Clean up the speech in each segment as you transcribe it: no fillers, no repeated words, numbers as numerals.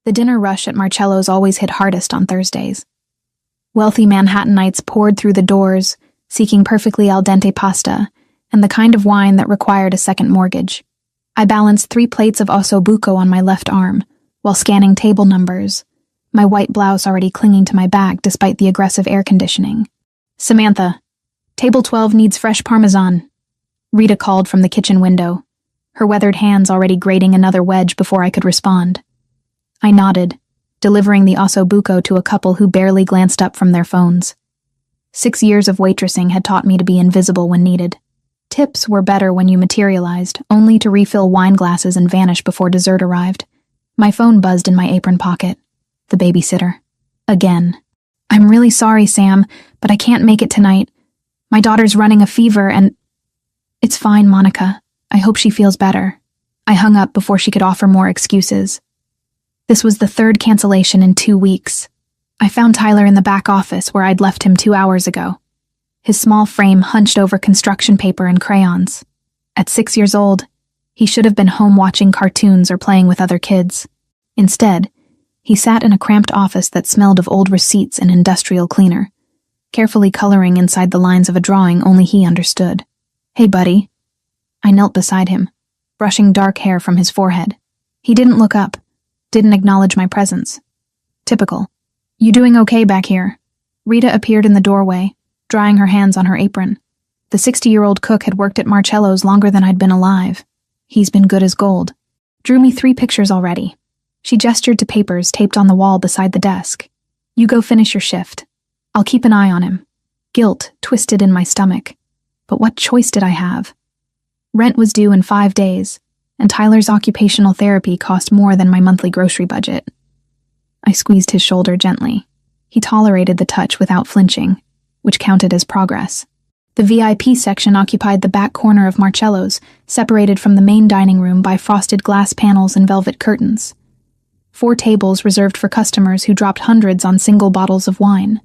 The dinner rush at Marcello's always hit hardest on Thursdays. Wealthy Manhattanites poured through the doors, seeking perfectly al dente pasta and the kind of wine that required a second mortgage. I balanced 3 plates of ossobuco on my left arm, while scanning table numbers, my white blouse already clinging to my back despite the aggressive air conditioning. "Samantha, table 12 needs fresh parmesan," Rita called from the kitchen window, her weathered hands already grating another wedge before I could respond. I nodded, delivering the ossobuco to a couple who barely glanced up from their phones. 6 years of waitressing had taught me to be invisible when needed. Tips were better when you materialized, only to refill wine glasses and vanish before dessert arrived. My phone buzzed in my apron pocket. The babysitter. Again. "I'm really sorry, Sam, but I can't make it tonight. My daughter's running a fever and—" "It's fine, Monica. I hope she feels better." I hung up before she could offer more excuses. This was the 3rd cancellation in 2 weeks. I found Tyler in the back office where I'd left him 2 hours ago. His small frame hunched over construction paper and crayons. At 6 years old, he should have been home watching cartoons or playing with other kids. Instead, he sat in a cramped office that smelled of old receipts and industrial cleaner, carefully coloring inside the lines of a drawing only he understood. "Hey, buddy." I knelt beside him, brushing dark hair from his forehead. He didn't look up, didn't acknowledge my presence. Typical. "You doing okay back here?" Rita appeared in the doorway, drying her hands on her apron. The 60-year-old cook had worked at Marcello's longer than I'd been alive. He's been good as gold. Drew me 3 pictures already. She gestured to papers taped on the wall beside the desk. "You go finish your shift. I'll keep an eye on him." Guilt twisted in my stomach. But what choice did I have? Rent was due in 5 days, and Tyler's occupational therapy cost more than my monthly grocery budget. I squeezed his shoulder gently. He tolerated the touch without flinching, which counted as progress. The VIP section occupied the back corner of Marcello's, separated from the main dining room by frosted glass panels and velvet curtains. 4 tables reserved for customers who dropped hundreds on single bottles of wine.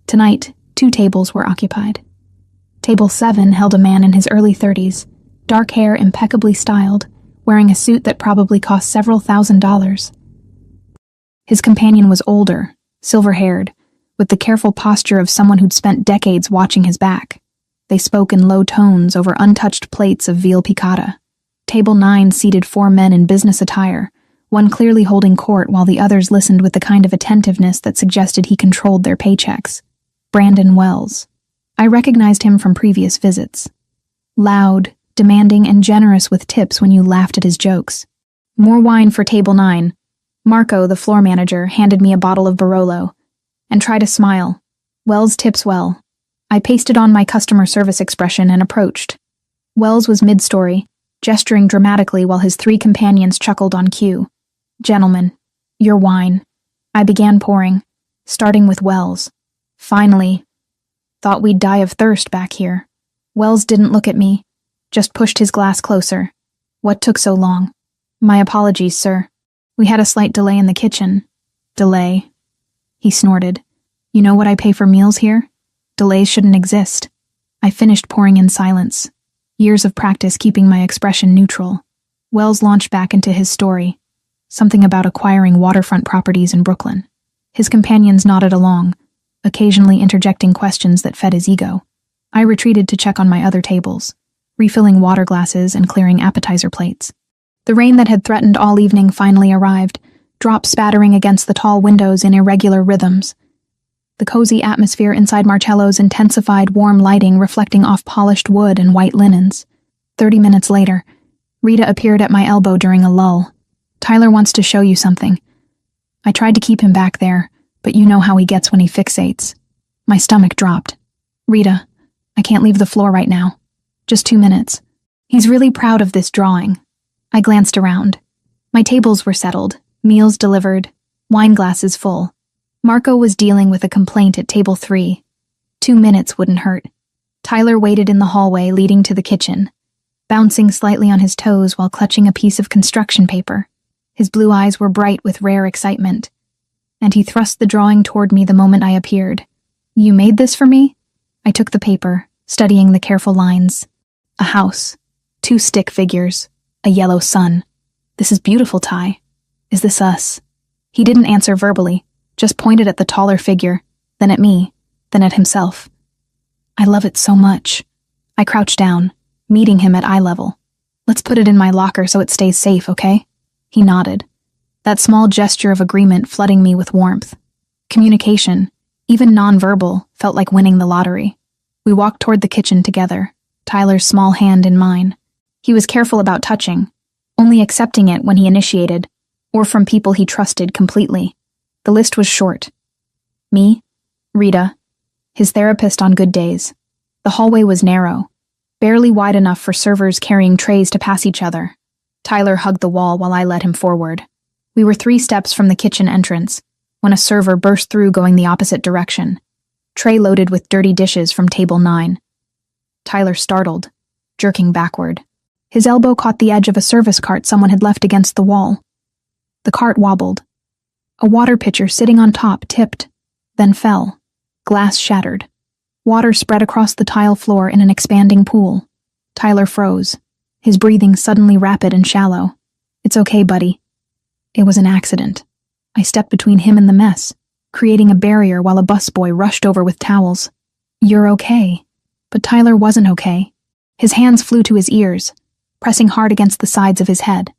Tonight, 2 tables were occupied. Table 7 held a man in his early 30s, dark hair impeccably styled, wearing a suit that probably cost several $1,000s. His companion was older, silver-haired, with the careful posture of someone who'd spent decades watching his back. They spoke in low tones over untouched plates of veal piccata. Table 9 seated 4 men in business attire, one clearly holding court while the others listened with the kind of attentiveness that suggested he controlled their paychecks. Brandon Wells. I recognized him from previous visits. Loud, demanding, and generous with tips when you laughed at his jokes. More wine for table 9. Marco, the floor manager, handed me a bottle of Barolo and tried to smile. Wells tips well. I pasted on my customer service expression and approached. Wells was mid-story, gesturing dramatically while his 3 companions chuckled on cue. "Gentlemen, your wine." I began pouring, starting with Wells. "Finally. Thought we'd die of thirst back here." Wells didn't look at me, just pushed his glass closer. "What took so long?" "My apologies, sir. We had a slight delay in the kitchen." "Delay?" He snorted. "You know what I pay for meals here? Delays shouldn't exist." I finished pouring in silence, years of practice keeping my expression neutral. Wells launched back into his story, something about acquiring waterfront properties in Brooklyn. His companions nodded along, occasionally interjecting questions that fed his ego. I retreated to check on my other tables, refilling water glasses and clearing appetizer plates. The rain that had threatened all evening finally arrived, drops spattering against the tall windows in irregular rhythms. The cozy atmosphere inside Marcello's intensified warm lighting reflecting off polished wood and white linens. 30 minutes later, Rita appeared at my elbow during a lull. "Tyler wants to show you something." I tried to keep him back there, but you know how he gets when he fixates. My stomach dropped. "Rita, I can't leave the floor right now. Just 2 minutes. He's really proud of this drawing." I glanced around. My tables were settled, meals delivered, wine glasses full. Marco was dealing with a complaint at table 3. 2 minutes wouldn't hurt. Tyler waited in the hallway leading to the kitchen, bouncing slightly on his toes while clutching a piece of construction paper. His blue eyes were bright with rare excitement, and he thrust the drawing toward me the moment I appeared. "You made this for me?" I took the paper, studying the careful lines. A house, 2 stick figures, a yellow sun. "This is beautiful, Ty. Is this us?" He didn't answer verbally, just pointed at the taller figure, then at me, then at himself. I love it so much. I crouched down, meeting him at eye level. Let's put it in my locker so it stays safe, okay? He nodded. That small gesture of agreement flooding me with warmth. Communication, even nonverbal, felt like winning the lottery. We walked toward the kitchen together, Tyler's small hand in mine. He was careful about touching, only accepting it when he initiated, or from people he trusted completely. The list was short. Me, Rita, his therapist on good days. The hallway was narrow, barely wide enough for servers carrying trays to pass each other. Tyler hugged the wall while I led him forward. We were 3 steps from the kitchen entrance, when a server burst through going the opposite direction, tray loaded with dirty dishes from table 9. Tyler startled, jerking backward. His elbow caught the edge of a service cart someone had left against the wall. The cart wobbled. A water pitcher sitting on top tipped, then fell. Glass shattered. Water spread across the tile floor in an expanding pool. Tyler froze, his breathing suddenly rapid and shallow. It's okay, buddy. It was an accident. I stepped between him and the mess, creating a barrier while a busboy rushed over with towels. You're okay. But Tyler wasn't okay. His hands flew to his ears, pressing hard against the sides of his head.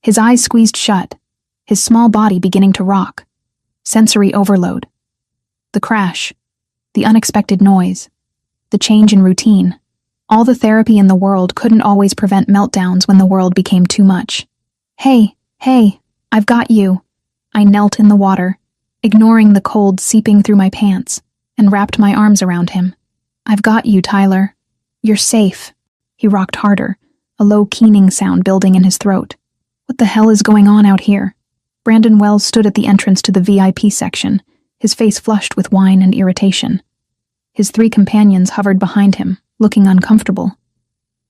His eyes squeezed shut, his small body beginning to rock. Sensory overload. The crash. The unexpected noise. The change in routine. All the therapy in the world couldn't always prevent meltdowns when the world became too much. Hey, I've got you. I knelt in the water, ignoring the cold seeping through my pants, and wrapped my arms around him. I've got you, Tyler. You're safe. He rocked harder, a low keening sound building in his throat. What the hell is going on out here? Brandon Wells stood at the entrance to the VIP section, his face flushed with wine and irritation. His 3 companions hovered behind him, looking uncomfortable.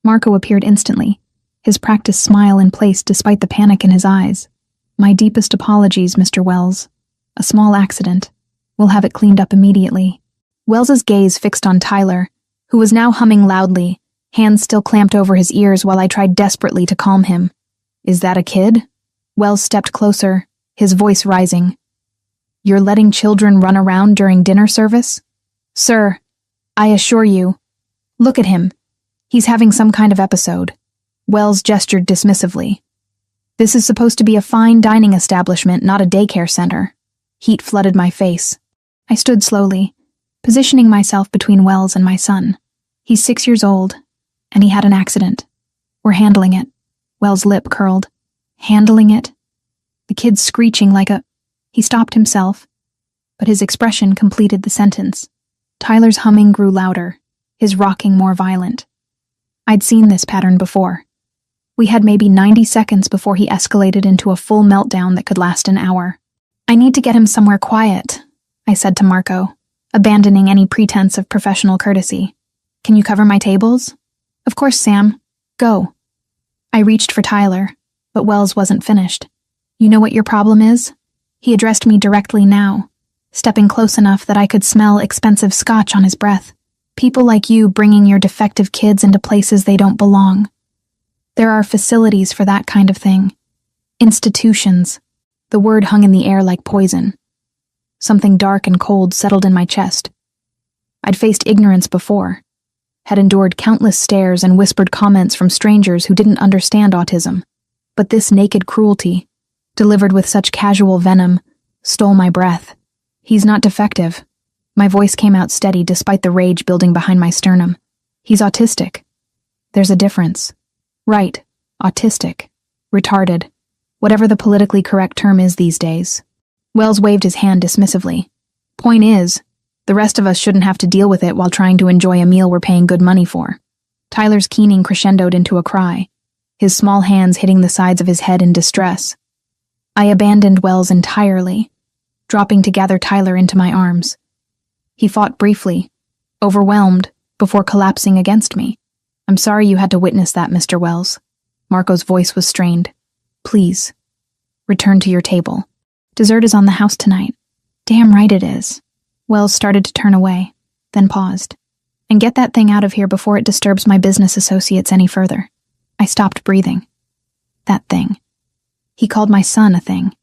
Marco appeared instantly, his practiced smile in place despite the panic in his eyes. My deepest apologies, Mr. Wells. A small accident. We'll have it cleaned up immediately. Wells's gaze fixed on Tyler, who was now humming loudly, hands still clamped over his ears while I tried desperately to calm him. Is that a kid? Wells stepped closer, his voice rising. You're letting children run around during dinner service? Sir, I assure you. Look at him. He's having some kind of episode. Wells gestured dismissively. This is supposed to be a fine dining establishment, not a daycare center. Heat flooded my face. I stood slowly, positioning myself between Wells and my son. He's 6 years old, and he had an accident. We're handling it. Wells' lip curled. Handling it? The kid's screeching like a... He stopped himself, but his expression completed the sentence. Tyler's humming grew louder, his rocking more violent. I'd seen this pattern before. We had maybe 90 seconds before he escalated into a full meltdown that could last an hour. I need to get him somewhere quiet, I said to Marco, abandoning any pretense of professional courtesy. Can you cover my tables? Of course, Sam. Go. I reached for Tyler, but Wells wasn't finished. You know what your problem is? He addressed me directly now, stepping close enough that I could smell expensive scotch on his breath. People like you bringing your defective kids into places they don't belong. There are facilities for that kind of thing. Institutions. The word hung in the air like poison. Something dark and cold settled in my chest. I'd faced ignorance before, had endured countless stares and whispered comments from strangers who didn't understand autism. But this naked cruelty, delivered with such casual venom, stole my breath. He's not defective. My voice came out steady despite the rage building behind my sternum. He's autistic. There's a difference. Right. Autistic. Retarded. Whatever the politically correct term is these days. Wells waved his hand dismissively. Point is, the rest of us shouldn't have to deal with it while trying to enjoy a meal we're paying good money for. Tyler's keening crescendoed into a cry, his small hands hitting the sides of his head in distress. I abandoned Wells entirely, dropping to gather Tyler into my arms. He fought briefly, overwhelmed, before collapsing against me. I'm sorry you had to witness that, Mr. Wells. Marco's voice was strained. Please, return to your table. Dessert is on the house tonight. Damn right it is. Wells started to turn away, then paused. And get that thing out of here before it disturbs my business associates any further. I stopped breathing. That thing. He called my son a thing.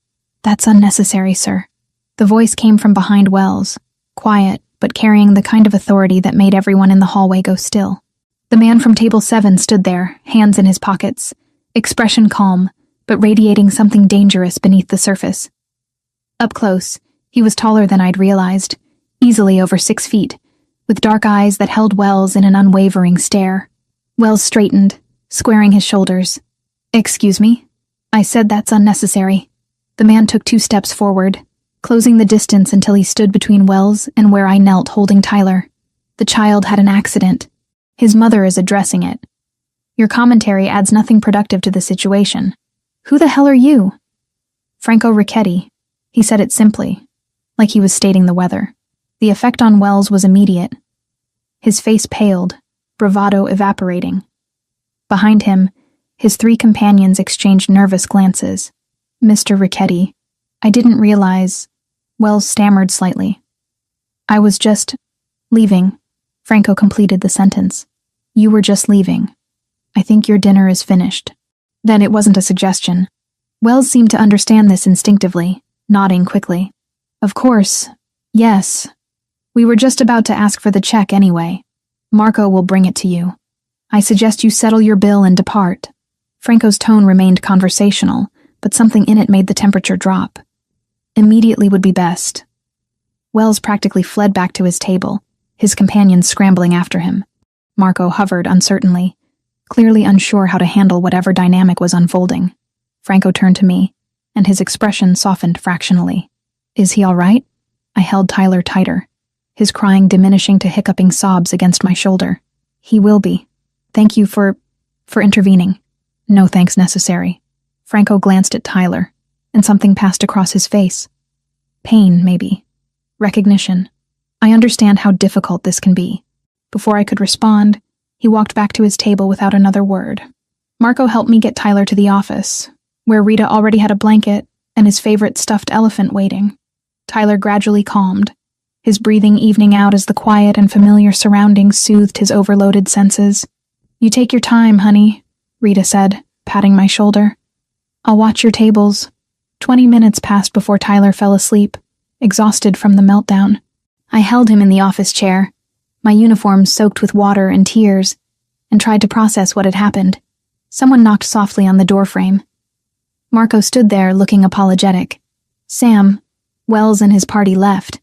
That's unnecessary, sir. The voice came from behind Wells, quiet, but carrying the kind of authority that made everyone in the hallway go still. The man from table 7 stood there, hands in his pockets, expression calm, but radiating something dangerous beneath the surface. Up close, he was taller than I'd realized, easily over 6 feet, with dark eyes that held Wells in an unwavering stare. Wells straightened, squaring his shoulders. "Excuse me?" I said that's unnecessary. The man took 2 steps forward, closing the distance until he stood between Wells and where I knelt holding Tyler. "The child had an accident. His mother is addressing it. Your commentary adds nothing productive to the situation. Who the hell are you?" "Franco Ricchetti." He said it simply, like he was stating the weather. The effect on Wells was immediate. His face paled, bravado evaporating. Behind him, his 3 companions exchanged nervous glances. "Mr. Ricchetti, I didn't realize..." Wells stammered slightly. "I was just leaving." Franco completed the sentence. "You were just leaving. I think your dinner is finished." Then it wasn't a suggestion. Wells seemed to understand this instinctively, nodding quickly. "Of course. Yes. We were just about to ask for the check anyway. Marco will bring it to you. I suggest you settle your bill and depart." Franco's tone remained conversational, but something in it made the temperature drop. "Immediately would be best." Wells practically fled back to his table, his companions scrambling after him. Marco hovered uncertainly, clearly unsure how to handle whatever dynamic was unfolding. Franco turned to me, and his expression softened fractionally. "Is he all right?" I held Tyler tighter, his crying diminishing to hiccuping sobs against my shoulder. "He will be. Thank you for intervening." "No thanks necessary." Franco glanced at Tyler, and something passed across his face. Pain, maybe. Recognition. I understand how difficult this can be. Before I could respond, he walked back to his table without another word. Marco helped me get Tyler to the office, where Rita already had a blanket and his favorite stuffed elephant waiting. Tyler gradually calmed, his breathing evening out as the quiet and familiar surroundings soothed his overloaded senses. "You take your time, honey," Rita said, patting my shoulder. "I'll watch your tables." 20 minutes passed before Tyler fell asleep, exhausted from the meltdown. I held him in the office chair, my uniform soaked with water and tears, and tried to process what had happened. Someone knocked softly on the doorframe. Marco stood there looking apologetic. "Sam, Wells and his party left.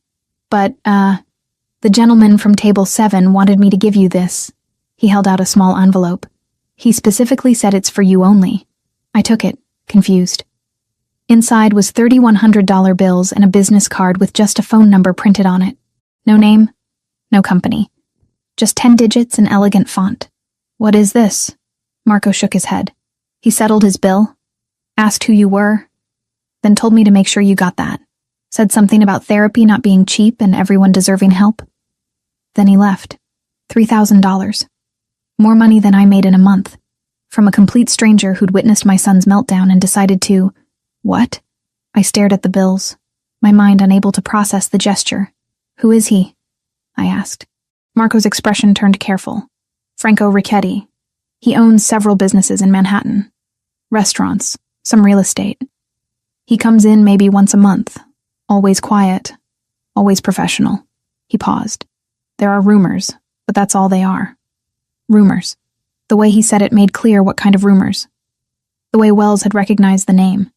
But, the gentleman from table 7 wanted me to give you this." He held out a small envelope. "He specifically said it's for you only." I took it, confused. Inside was $3,100 bills and a business card with just a phone number printed on it. No name, no company. Just 10 digits in elegant font. "What is this?" Marco shook his head. He settled his bill, asked who you were, then told me to make sure you got that. Said something about therapy not being cheap and everyone deserving help. Then he left. $3,000. More money than I made in a month. From a complete stranger who'd witnessed my son's meltdown and decided to... What? I stared at the bills, my mind unable to process the gesture. "Who is he?" I asked. Marco's expression turned careful. "Franco Ricchetti. He owns several businesses in Manhattan. Restaurants, some real estate. He comes in maybe once a month. Always quiet. Always professional." He paused. "There are rumors, but that's all they are. Rumors." The way he said it made clear what kind of rumors. The way Wells had recognized the name.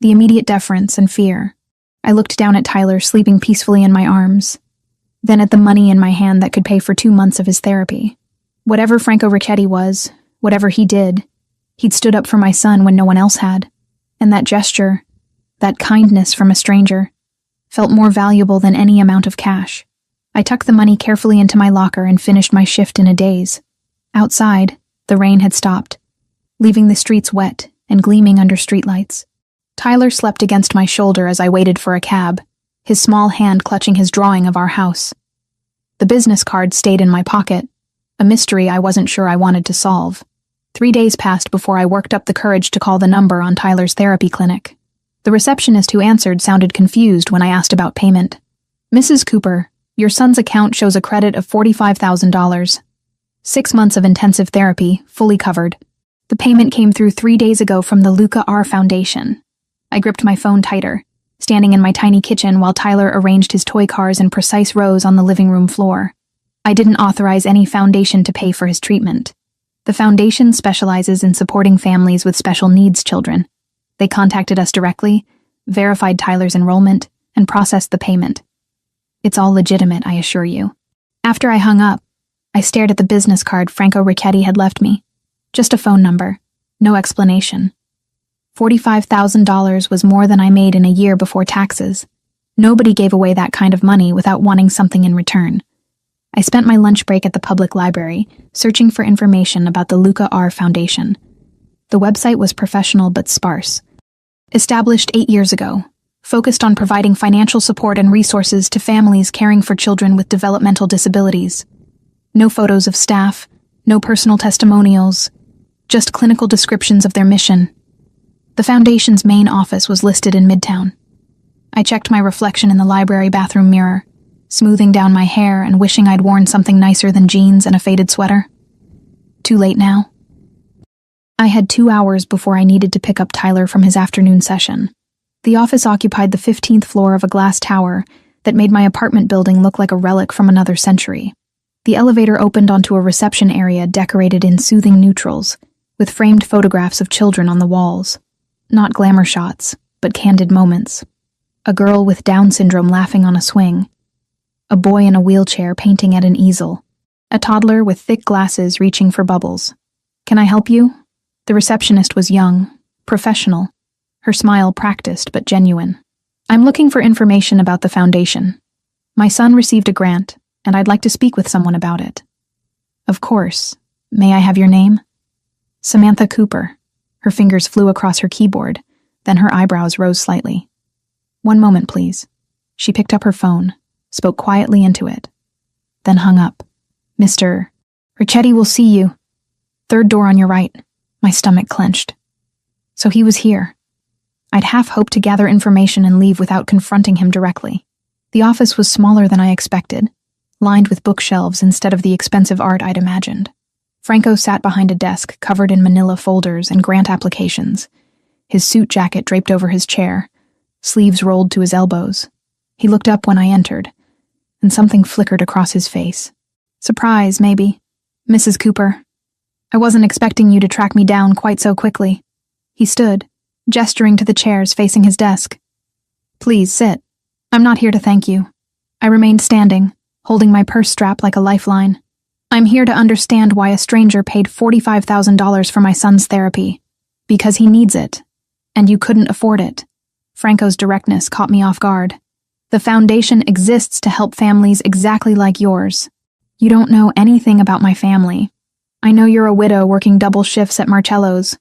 The immediate deference and fear. I looked down at Tyler sleeping peacefully in my arms, then at the money in my hand that could pay for 2 months of his therapy. Whatever Franco Ricchetti was, whatever he did, he'd stood up for my son when no one else had. And that gesture, that kindness from a stranger, felt more valuable than any amount of cash. I tucked the money carefully into my locker and finished my shift in a daze. Outside, the rain had stopped, leaving the streets wet and gleaming under streetlights. Tyler slept against my shoulder as I waited for a cab, his small hand clutching his drawing of our house. The business card stayed in my pocket, a mystery I wasn't sure I wanted to solve. 3 days passed before I worked up the courage to call the number on Tyler's therapy clinic. The receptionist who answered sounded confused when I asked about payment. "Mrs. Cooper, your son's account shows a credit of $45,000. 6 months of intensive therapy, fully covered. The payment came through 3 days ago from the Luca R. Foundation." I gripped my phone tighter, standing in my tiny kitchen while Tyler arranged his toy cars in precise rows on the living room floor. I didn't authorize any foundation to pay for his treatment. The foundation specializes in supporting families with special needs children. They contacted us directly, verified Tyler's enrollment, and processed the payment. It's all legitimate, I assure you. After I hung up, I stared at the business card Franco Ricchetti had left me. Just a phone number, no explanation. $45,000 was more than I made in a year before taxes. Nobody gave away that kind of money without wanting something in return. I spent my lunch break at the public library, searching for information about the Luca R. Foundation. The website was professional but sparse. Established 8 years ago, focused on providing financial support and resources to families caring for children with developmental disabilities. No photos of staff, no personal testimonials, just clinical descriptions of their mission. The Foundation's main office was listed in Midtown. I checked my reflection in the library bathroom mirror, smoothing down my hair and wishing I'd worn something nicer than jeans and a faded sweater. Too late now. I had 2 hours before I needed to pick up Tyler from his afternoon session. The office occupied the 15th floor of a glass tower that made my apartment building look like a relic from another century. The elevator opened onto a reception area decorated in soothing neutrals, with framed photographs of children on the walls. Not glamour shots, but candid moments. A girl with Down syndrome laughing on a swing. A boy in a wheelchair painting at an easel. A toddler with thick glasses reaching for bubbles. "Can I help you?" The receptionist was young, professional, her smile practiced but genuine. "I'm looking for information about the foundation. My son received a grant, and I'd like to speak with someone about it." "Of course. May I have your name?" "Samantha Cooper." Her fingers flew across her keyboard, then her eyebrows rose slightly. "One moment, please." She picked up her phone, spoke quietly into it, then hung up. "Mr. Ricchetti will see you. Third door on your right." My stomach clenched. So he was here. I'd half hoped to gather information and leave without confronting him directly. The office was smaller than I expected, lined with bookshelves instead of the expensive art I'd imagined. Franco sat behind a desk covered in manila folders and grant applications, his suit jacket draped over his chair, sleeves rolled to his elbows. He looked up when I entered, and something flickered across his face. "Surprise, maybe. Mrs. Cooper. I wasn't expecting you to track me down quite so quickly." He stood, gesturing to the chairs facing his desk. "Please sit. I'm not here to thank you." I remained standing, holding my purse strap like a lifeline. "I'm here to understand why a stranger paid $45,000 for my son's therapy. Because he needs it. And you couldn't afford it." Franco's directness caught me off guard. "The foundation exists to help families exactly like yours. You don't know anything about my family. I know you're a widow working double shifts at Marcello's.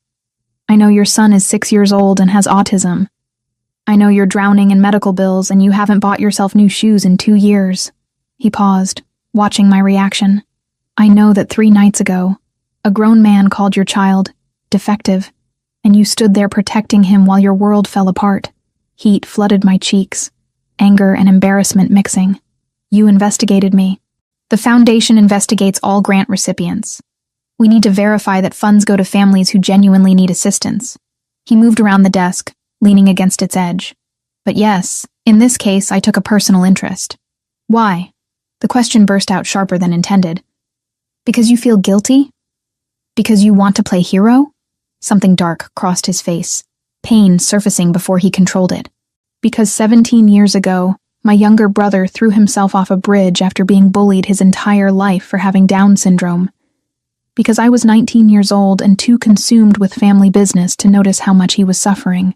I know your son is 6 years old and has autism. I know you're drowning in medical bills and you haven't bought yourself new shoes in 2 years. He paused, watching my reaction. "I know that 3 nights ago, a grown man called your child defective, and you stood there protecting him while your world fell apart." Heat flooded my cheeks, anger and embarrassment mixing. "You investigated me. The foundation investigates all grant recipients. We need to verify that funds go to families who genuinely need assistance." He moved around the desk, leaning against its edge. "But yes, in this case I took a personal interest." "Why?" The question burst out sharper than intended. "Because you feel guilty? Because you want to play hero?" Something dark crossed his face, pain surfacing before he controlled it. "Because 17 years ago, my younger brother threw himself off a bridge after being bullied his entire life for having Down syndrome. Because I was 19 years old and too consumed with family business to notice how much he was suffering.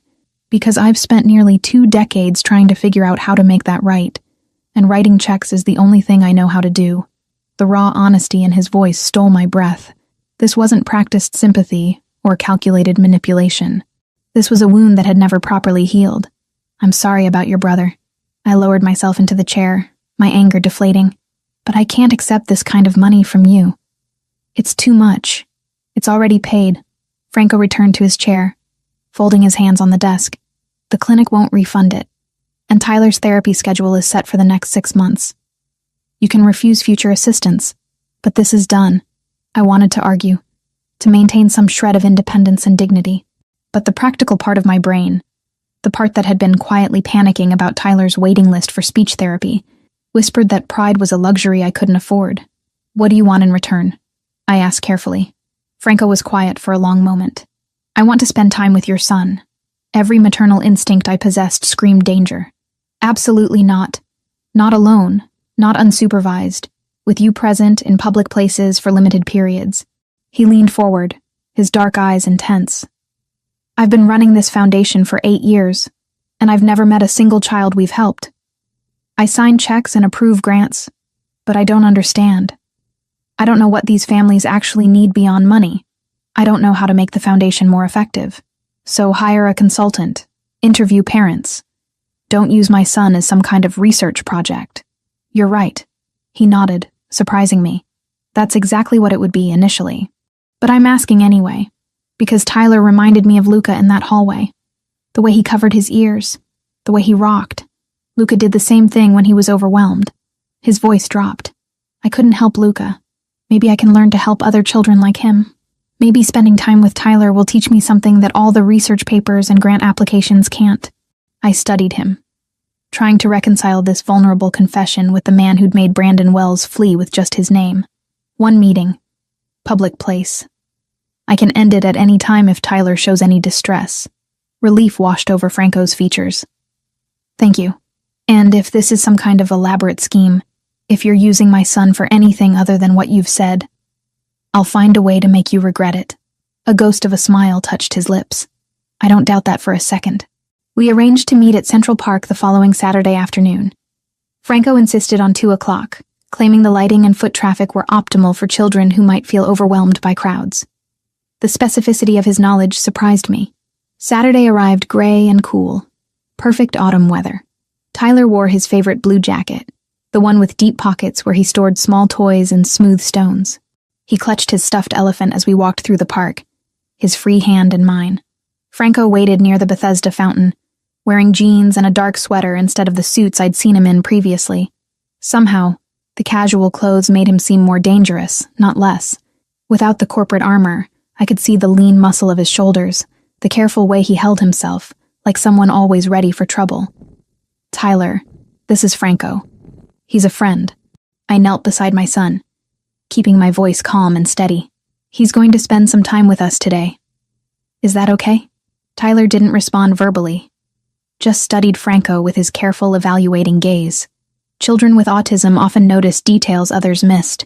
Because I've spent nearly 2 decades trying to figure out how to make that right, and writing checks is the only thing I know how to do." The raw honesty in his voice stole my breath. This wasn't practiced sympathy or calculated manipulation. This was a wound that had never properly healed. "I'm sorry about your brother." I lowered myself into the chair, my anger deflating. "But I can't accept this kind of money from you. It's too much. It's already paid." Franco returned to his chair, folding his hands on the desk. "The clinic won't refund it, and Tyler's therapy schedule is set for the next 6 months. You can refuse future assistance, but this is done." I wanted to argue, to maintain some shred of independence and dignity. But the practical part of my brain, the part that had been quietly panicking about Tyler's waiting list for speech therapy, whispered that pride was a luxury I couldn't afford. "What do you want in return?" I asked carefully. Franco was quiet for a long moment. "I want to spend time with your son." Every maternal instinct I possessed screamed danger. "Absolutely not. Not alone, not unsupervised, with you present in public places for limited periods." He leaned forward, his dark eyes intense. "I've been running this foundation for 8 years, and I've never met a single child we've helped. I sign checks and approve grants, but I don't understand. I don't know what these families actually need beyond money. I don't know how to make the foundation more effective. So hire a consultant, interview parents. Don't use my son as some kind of research project." "You're right." He nodded, surprising me. "That's exactly what it would be initially. But I'm asking anyway, because Tyler reminded me of Luca in that hallway. The way he covered his ears, the way he rocked. Luca did the same thing when he was overwhelmed." His voice dropped. "I couldn't help Luca. Maybe I can learn to help other children like him. Maybe spending time with Tyler will teach me something that all the research papers and grant applications can't." I studied him, trying to reconcile this vulnerable confession with the man who'd made Brandon Wells flee with just his name. One meeting. Public place. I can end it at any time if Tyler shows any distress. Relief washed over Franco's features. "Thank you. And if this is some kind of elaborate scheme, if you're using my son for anything other than what you've said, I'll find a way to make you regret it." A ghost of a smile touched his lips. "I don't doubt that for a second." We arranged to meet at Central Park the following Saturday afternoon. Franco insisted on 2 o'clock, claiming the lighting and foot traffic were optimal for children who might feel overwhelmed by crowds. The specificity of his knowledge surprised me. Saturday arrived gray and cool. Perfect autumn weather. Tyler wore his favorite blue jacket, the one with deep pockets where he stored small toys and smooth stones. He clutched his stuffed elephant as we walked through the park, his free hand in mine. Franco waited near the Bethesda fountain, wearing jeans and a dark sweater instead of the suits I'd seen him in previously. Somehow, the casual clothes made him seem more dangerous, not less. Without the corporate armor, I could see the lean muscle of his shoulders, the careful way he held himself, like someone always ready for trouble. "Tyler, this is Franco. He's a friend." I knelt beside my son, keeping my voice calm and steady. "He's going to spend some time with us today. Is that okay?" Tyler didn't respond verbally, just studied Franco with his careful, evaluating gaze. Children with autism often notice details others missed.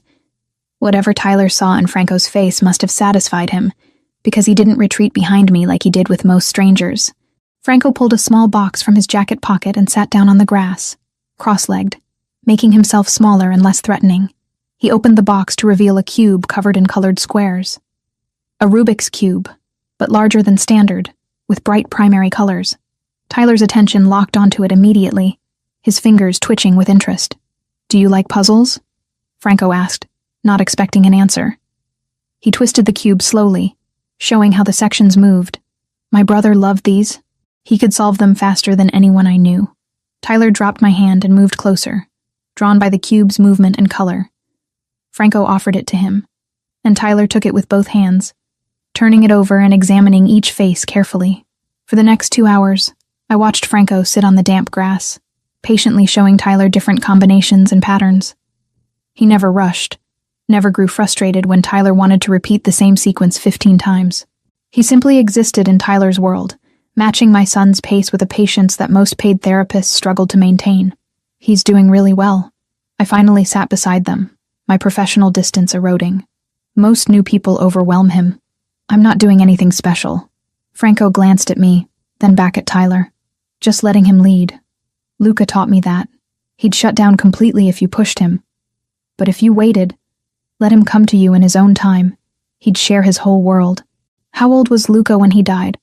Whatever Tyler saw in Franco's face must have satisfied him, because he didn't retreat behind me like he did with most strangers. Franco pulled a small box from his jacket pocket and sat down on the grass, cross-legged, making himself smaller and less threatening. He opened the box to reveal a cube covered in colored squares. A Rubik's Cube, but larger than standard, with bright primary colors. Tyler's attention locked onto it immediately, his fingers twitching with interest. "Do you like puzzles?" Franco asked, not expecting an answer. He twisted the cube slowly, showing how the sections moved. My brother loved these. He could solve them faster than anyone I knew. Tyler dropped my hand and moved closer, drawn by the cube's movement and color. Franco offered it to him, and Tyler took it with both hands, turning it over and examining each face carefully. For the next 2 hours, I watched Franco sit on the damp grass, patiently showing Tyler different combinations and patterns. He never rushed, never grew frustrated when Tyler wanted to repeat the same sequence 15 times. He simply existed in Tyler's world, matching my son's pace with a patience that most paid therapists struggled to maintain. "He's doing really well." I finally sat beside them, my professional distance eroding. "Most new people overwhelm him. I'm not doing anything special." Franco glanced at me, then back at Tyler. "Just letting him lead. Luca taught me that. He'd shut down completely if you pushed him. But if you waited, let him come to you in his own time, he'd share his whole world." "How old was Luca when he died?"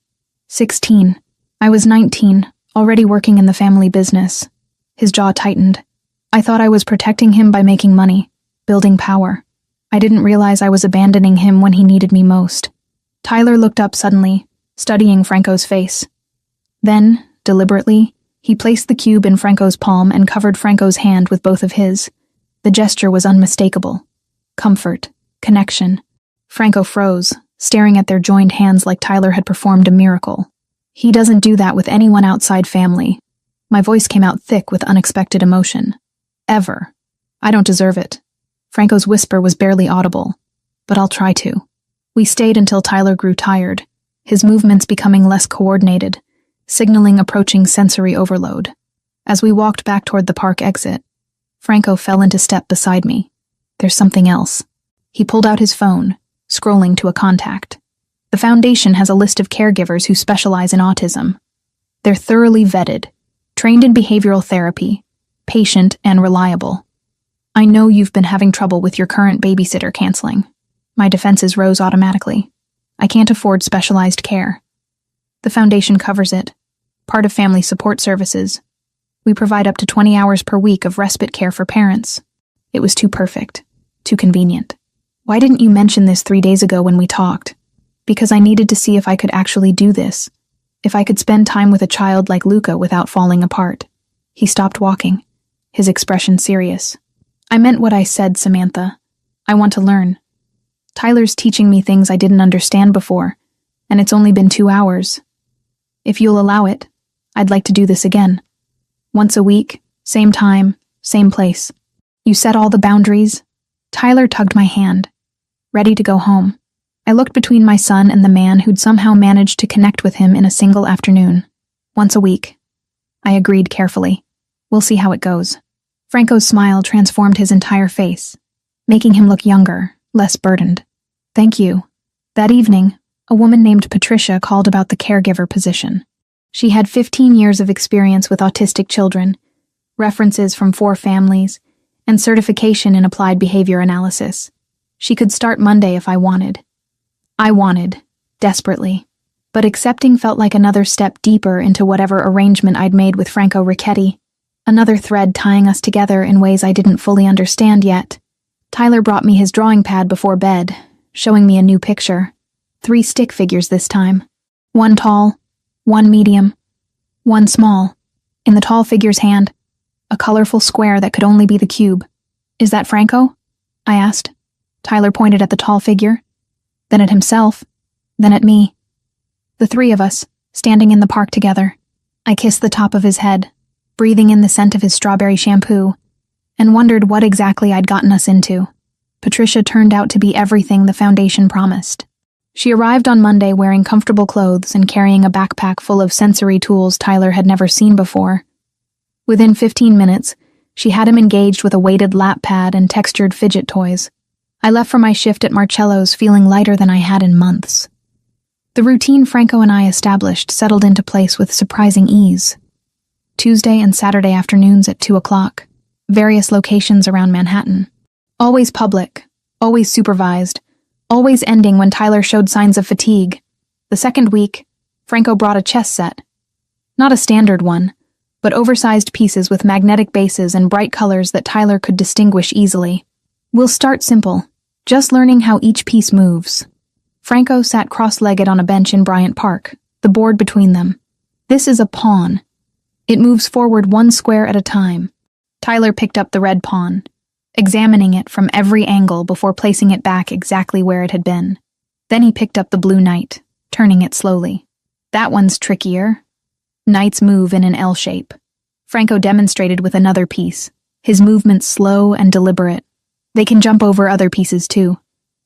16. I was 19, already working in the family business. His jaw tightened. "I thought I was protecting him by making money, building power. I didn't realize I was abandoning him when he needed me most." Tyler looked up suddenly, studying Franco's face. Then, deliberately, he placed the cube in Franco's palm and covered Franco's hand with both of his. The gesture was unmistakable. Comfort, connection. Franco froze, staring at their joined hands like Tyler had performed a miracle. He doesn't do that with anyone outside family. My voice came out thick with unexpected emotion. Ever. I don't deserve it. Franco's whisper was barely audible, but I'll try to. We stayed until Tyler grew tired, his movements becoming less coordinated, signaling approaching sensory overload. As we walked back toward the park exit, Franco fell into step beside me. There's something else. He pulled out his phone, scrolling to a contact. The foundation has a list of caregivers who specialize in autism. They're thoroughly vetted, trained in behavioral therapy, patient and reliable. I know you've been having trouble with your current babysitter canceling. My defenses rose automatically. I can't afford specialized care. The foundation covers it, part of family support services. We provide up to 20 hours per week of respite care for parents. It was too perfect, too convenient. Why didn't you mention this 3 days ago when we talked? Because I needed to see if I could actually do this, if I could spend time with a child like Luca without falling apart. He stopped walking, his expression serious. I meant what I said, Samantha. I want to learn. Tyler's teaching me things I didn't understand before, and it's only been 2 hours. If you'll allow it, I'd like to do this again. Once a week, same time, same place. You set all the boundaries. Tyler tugged my hand, ready to go home. I looked between my son and the man who'd somehow managed to connect with him in a single afternoon. Once a week. I agreed carefully. We'll see how it goes. Franco's smile transformed his entire face, making him look younger, less burdened. Thank you. That evening, a woman named Patricia called about the caregiver position. She had 15 years of experience with autistic children, references from 4 families, and certification in applied behavior analysis. She could start Monday if I wanted. I wanted, desperately. But accepting felt like another step deeper into whatever arrangement I'd made with Franco Ricchetti, another thread tying us together in ways I didn't fully understand yet. Tyler brought me his drawing pad before bed, showing me a new picture. 3 stick figures this time. 1 tall, 1 medium, 1 small. In the tall figure's hand, a colorful square that could only be the cube. Is that Franco? I asked. Tyler pointed at the tall figure, then at himself, then at me. The 3 of us, standing in the park together. I kissed the top of his head, breathing in the scent of his strawberry shampoo, and wondered what exactly I'd gotten us into. Patricia turned out to be everything the foundation promised. She arrived on Monday wearing comfortable clothes and carrying a backpack full of sensory tools Tyler had never seen before. Within 15 minutes, she had him engaged with a weighted lap pad and textured fidget toys. I left for my shift at Marcello's feeling lighter than I had in months. The routine Franco and I established settled into place with surprising ease. Tuesday and Saturday afternoons at 2 o'clock, various locations around Manhattan. Always public, always supervised, always ending when Tyler showed signs of fatigue. The second week, Franco brought a chess set. Not a standard one, but oversized pieces with magnetic bases and bright colors that Tyler could distinguish easily. We'll start simple, just learning how each piece moves. Franco sat cross-legged on a bench in Bryant Park, the board between them. This is a pawn. It moves forward 1 square at a time. Tyler picked up the red pawn, examining it from every angle before placing it back exactly where it had been. Then he picked up the blue knight, turning it slowly. That one's trickier. Knights move in an L shape. Franco demonstrated with another piece, his movements slow and deliberate. They can jump over other pieces too.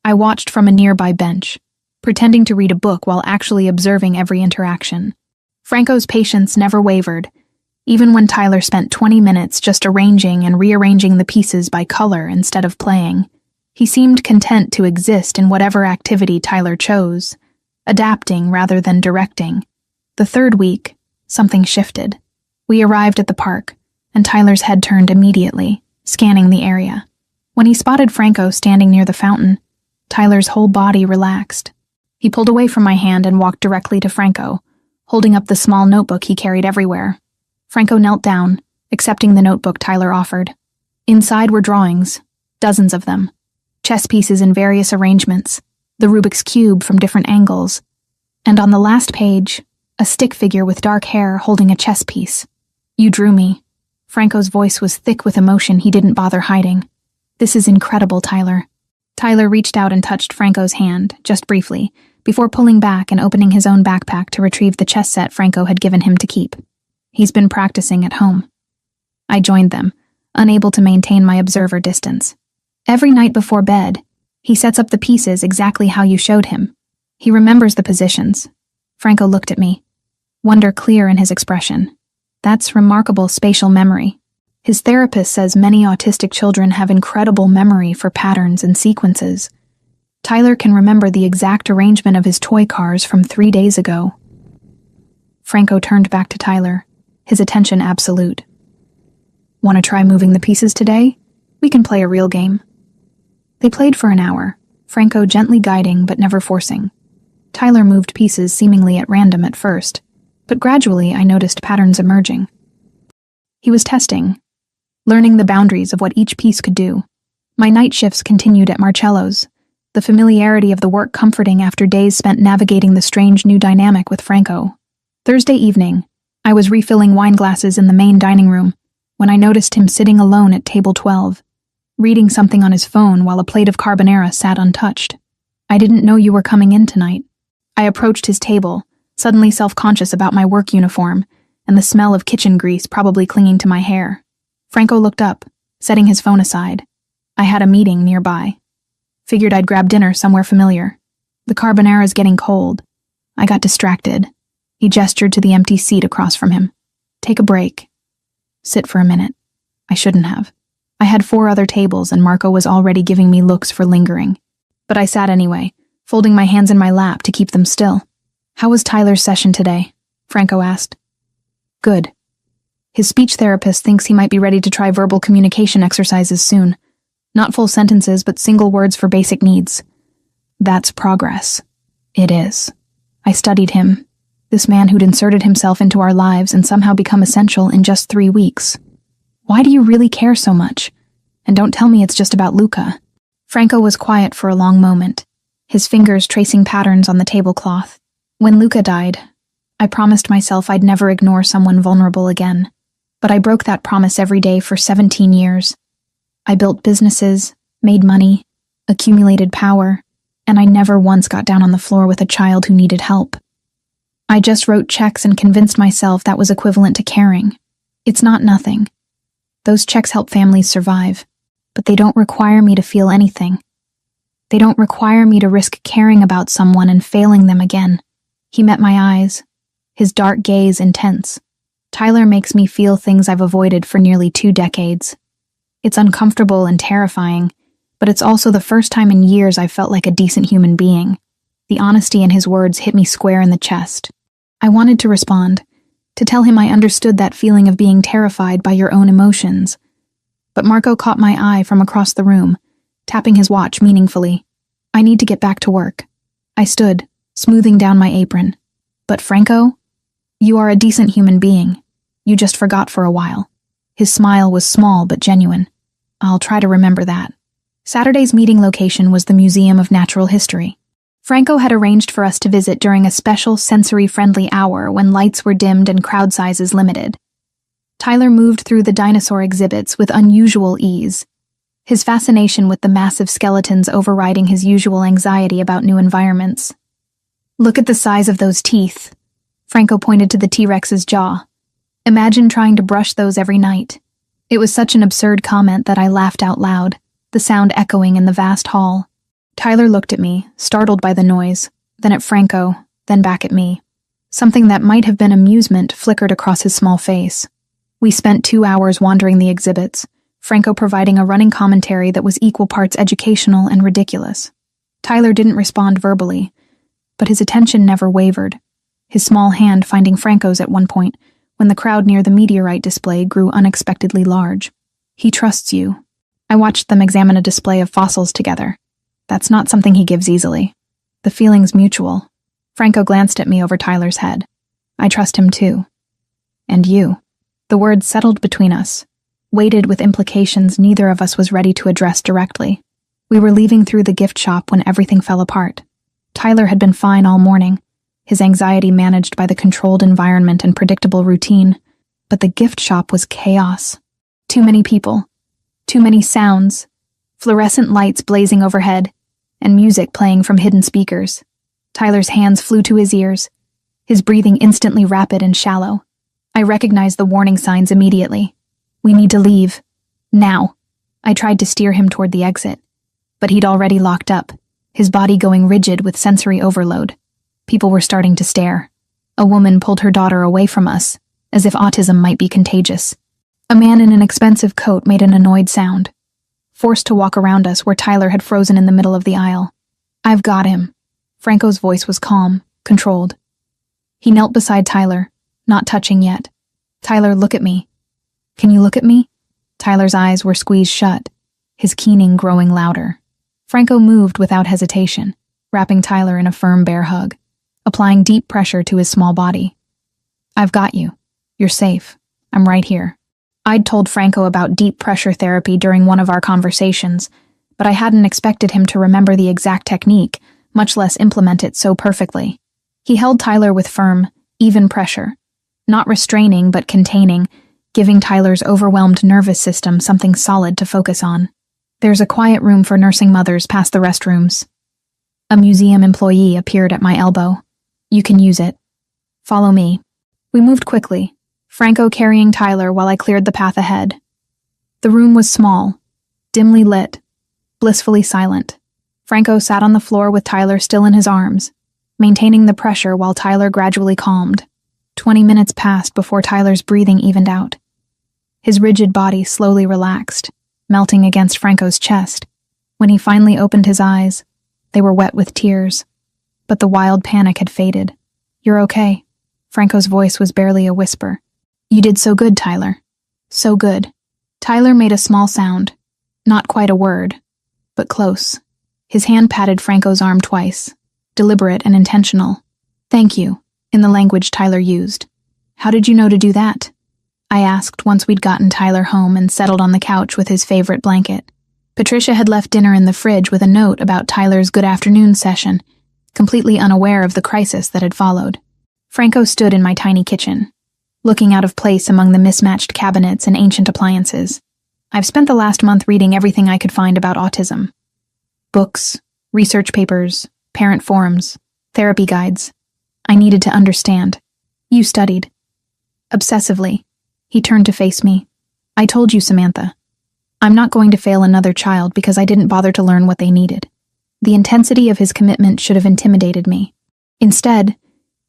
I watched from a nearby bench, pretending to read a book while actually observing every interaction. Franco's patience never wavered, even when Tyler spent 20 minutes just arranging and rearranging the pieces by color instead of playing. He seemed content to exist in whatever activity Tyler chose, adapting rather than directing. The third week, something shifted. We arrived at the park, and Tyler's head turned immediately, scanning the area. When he spotted Franco standing near the fountain, Tyler's whole body relaxed. He pulled away from my hand and walked directly to Franco, holding up the small notebook he carried everywhere. Franco knelt down, accepting the notebook Tyler offered. Inside were drawings, dozens of them, chess pieces in various arrangements, the Rubik's Cube from different angles, and on the last page, a stick figure with dark hair holding a chess piece. You drew me. Franco's voice was thick with emotion he didn't bother hiding. This is incredible, Tyler. Tyler reached out and touched Franco's hand, just briefly, before pulling back and opening his own backpack to retrieve the chess set Franco had given him to keep. He's been practicing at home. I joined them, unable to maintain my observer distance. Every night before bed, he sets up the pieces exactly how you showed him. He remembers the positions. Franco looked at me, wonder clear in his expression. That's remarkable spatial memory. His therapist says many autistic children have incredible memory for patterns and sequences. Tyler can remember the exact arrangement of his toy cars from 3 days ago. Franco turned back to Tyler, his attention absolute. Want to try moving the pieces today? We can play a real game. They played for an hour, Franco gently guiding but never forcing. Tyler moved pieces seemingly at random at first, but gradually I noticed patterns emerging. He was testing, learning the boundaries of what each piece could do. My night shifts continued at Marcello's, the familiarity of the work comforting after days spent navigating the strange new dynamic with Franco. Thursday evening, I was refilling wine glasses in the main dining room when I noticed him sitting alone at table 12, reading something on his phone while a plate of carbonara sat untouched. I didn't know you were coming in tonight. I approached his table, suddenly self-conscious about my work uniform and the smell of kitchen grease probably clinging to my hair. Franco looked up, setting his phone aside. I had a meeting nearby. Figured I'd grab dinner somewhere familiar. The carbonara's getting cold. I got distracted. He gestured to the empty seat across from him. Take a break. Sit for a minute. I shouldn't have. I had 4 other tables and Marco was already giving me looks for lingering. But I sat anyway, folding my hands in my lap to keep them still. How was Tyler's session today? Franco asked. Good. His speech therapist thinks he might be ready to try verbal communication exercises soon. Not full sentences, but single words for basic needs. That's progress. It is. I studied him. This man who'd inserted himself into our lives and somehow become essential in just 3 weeks. Why do you really care so much? And don't tell me it's just about Luca. Franco was quiet for a long moment, his fingers tracing patterns on the tablecloth. When Luca died, I promised myself I'd never ignore someone vulnerable again. But I broke that promise every day for 17 years. I built businesses, made money, accumulated power, and I never once got down on the floor with a child who needed help. I just wrote checks and convinced myself that was equivalent to caring. It's not nothing. Those checks help families survive, but they don't require me to feel anything. They don't require me to risk caring about someone and failing them again. He met my eyes, his dark gaze intense. Tyler makes me feel things I've avoided for nearly 2 decades. It's uncomfortable and terrifying, but it's also the first time in years I've felt like a decent human being. The honesty in his words hit me square in the chest. I wanted to respond, to tell him I understood that feeling of being terrified by your own emotions. But Marco caught my eye from across the room, tapping his watch meaningfully. I need to get back to work. I stood, smoothing down my apron. But Franco, you are a decent human being. You just forgot for a while. His smile was small but genuine. I'll try to remember that. Saturday's meeting location was the Museum of Natural History. Franco had arranged for us to visit during a special sensory-friendly hour when lights were dimmed and crowd sizes limited. Tyler moved through the dinosaur exhibits with unusual ease, his fascination with the massive skeletons overriding his usual anxiety about new environments. Look at the size of those teeth. Franco pointed to the T-Rex's jaw. Imagine trying to brush those every night. It was such an absurd comment that I laughed out loud, the sound echoing in the vast hall. Tyler looked at me, startled by the noise, then at Franco, then back at me. Something that might have been amusement flickered across his small face. We spent 2 hours wandering the exhibits, Franco providing a running commentary that was equal parts educational and ridiculous. Tyler didn't respond verbally, but his attention never wavered, his small hand finding Franco's at one point when the crowd near the meteorite display grew unexpectedly large. He trusts you. I watched them examine a display of fossils together. That's not something he gives easily. The feeling's mutual. Franco glanced at me over Tyler's head. I trust him too. And you. The words settled between us, weighted with implications neither of us was ready to address directly. We were leaving through the gift shop when everything fell apart. Tyler had been fine all morning, his anxiety managed by the controlled environment and predictable routine, but the gift shop was chaos. Too many people, too many sounds, fluorescent lights blazing overhead, and music playing from hidden speakers. Tyler's hands flew to his ears, his breathing instantly rapid and shallow. I recognized the warning signs immediately. We need to leave. Now. I tried to steer him toward the exit, but he'd already locked up, his body going rigid with sensory overload. People were starting to stare. A woman pulled her daughter away from us, as if autism might be contagious. A man in an expensive coat made an annoyed sound, forced to walk around us where Tyler had frozen in the middle of the aisle. "I've got him." Franco's voice was calm, controlled. He knelt beside Tyler, not touching yet. "Tyler, look at me." "Can you look at me?" Tyler's eyes were squeezed shut, his keening growing louder. Franco moved without hesitation, wrapping Tyler in a firm bear hug, applying deep pressure to his small body. "I've got you. You're safe. I'm right here." I'd told Franco about deep pressure therapy during one of our conversations, but I hadn't expected him to remember the exact technique, much less implement it so perfectly. He held Tyler with firm, even pressure, not restraining but containing, giving Tyler's overwhelmed nervous system something solid to focus on. "There's a quiet room for nursing mothers past the restrooms." A museum employee appeared at my elbow. "You can use it. Follow me." We moved quickly, Franco carrying Tyler while I cleared the path ahead. The room was small, dimly lit, blissfully silent. Franco sat on the floor with Tyler still in his arms, maintaining the pressure while Tyler gradually calmed. 20 minutes passed before Tyler's breathing evened out. His rigid body slowly relaxed, melting against Franco's chest. When he finally opened his eyes, they were wet with tears, but the wild panic had faded. "You're okay." Franco's voice was barely a whisper. "You did so good, Tyler. So good." Tyler made a small sound, not quite a word, but close. His hand patted Franco's arm twice, deliberate and intentional. "Thank you," in the language Tyler used. "How did you know to do that?" I asked once we'd gotten Tyler home and settled on the couch with his favorite blanket. Patricia had left dinner in the fridge with a note about Tyler's good afternoon session, completely unaware of the crisis that had followed. Franco stood in my tiny kitchen, looking out of place among the mismatched cabinets and ancient appliances. I've spent the last month reading everything I could find about autism. Books, research papers, parent forums, therapy guides. I needed to understand. "You studied." Obsessively, he turned to face me. "I told you, Samantha. I'm not going to fail another child because I didn't bother to learn what they needed." The intensity of his commitment should have intimidated me. Instead,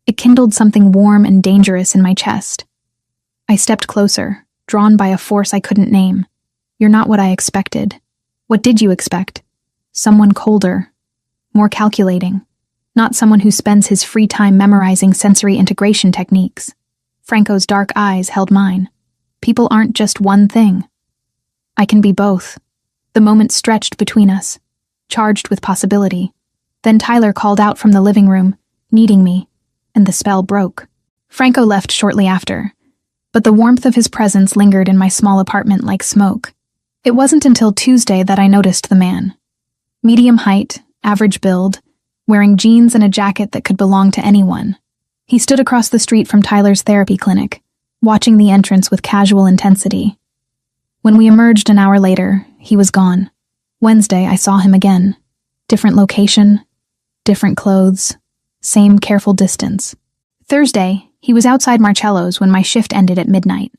it kindled something warm and dangerous in my chest. I stepped closer, drawn by a force I couldn't name. "You're not what I expected." "What did you expect?" "Someone colder, more calculating. Not someone who spends his free time memorizing sensory integration techniques." Franco's dark eyes held mine. "People aren't just one thing. I can be both." The moment stretched between us, charged with possibility. Then Tyler called out from the living room, needing me, and the spell broke. Franco left shortly after, but the warmth of his presence lingered in my small apartment like smoke. It wasn't until Tuesday that I noticed the man. Medium height, average build, wearing jeans and a jacket that could belong to anyone. He stood across the street from Tyler's therapy clinic, watching the entrance with casual intensity. When we emerged an hour later, he was gone. Wednesday, I saw him again. Different location, different clothes, same careful distance. Thursday, he was outside Marcello's when my shift ended at midnight.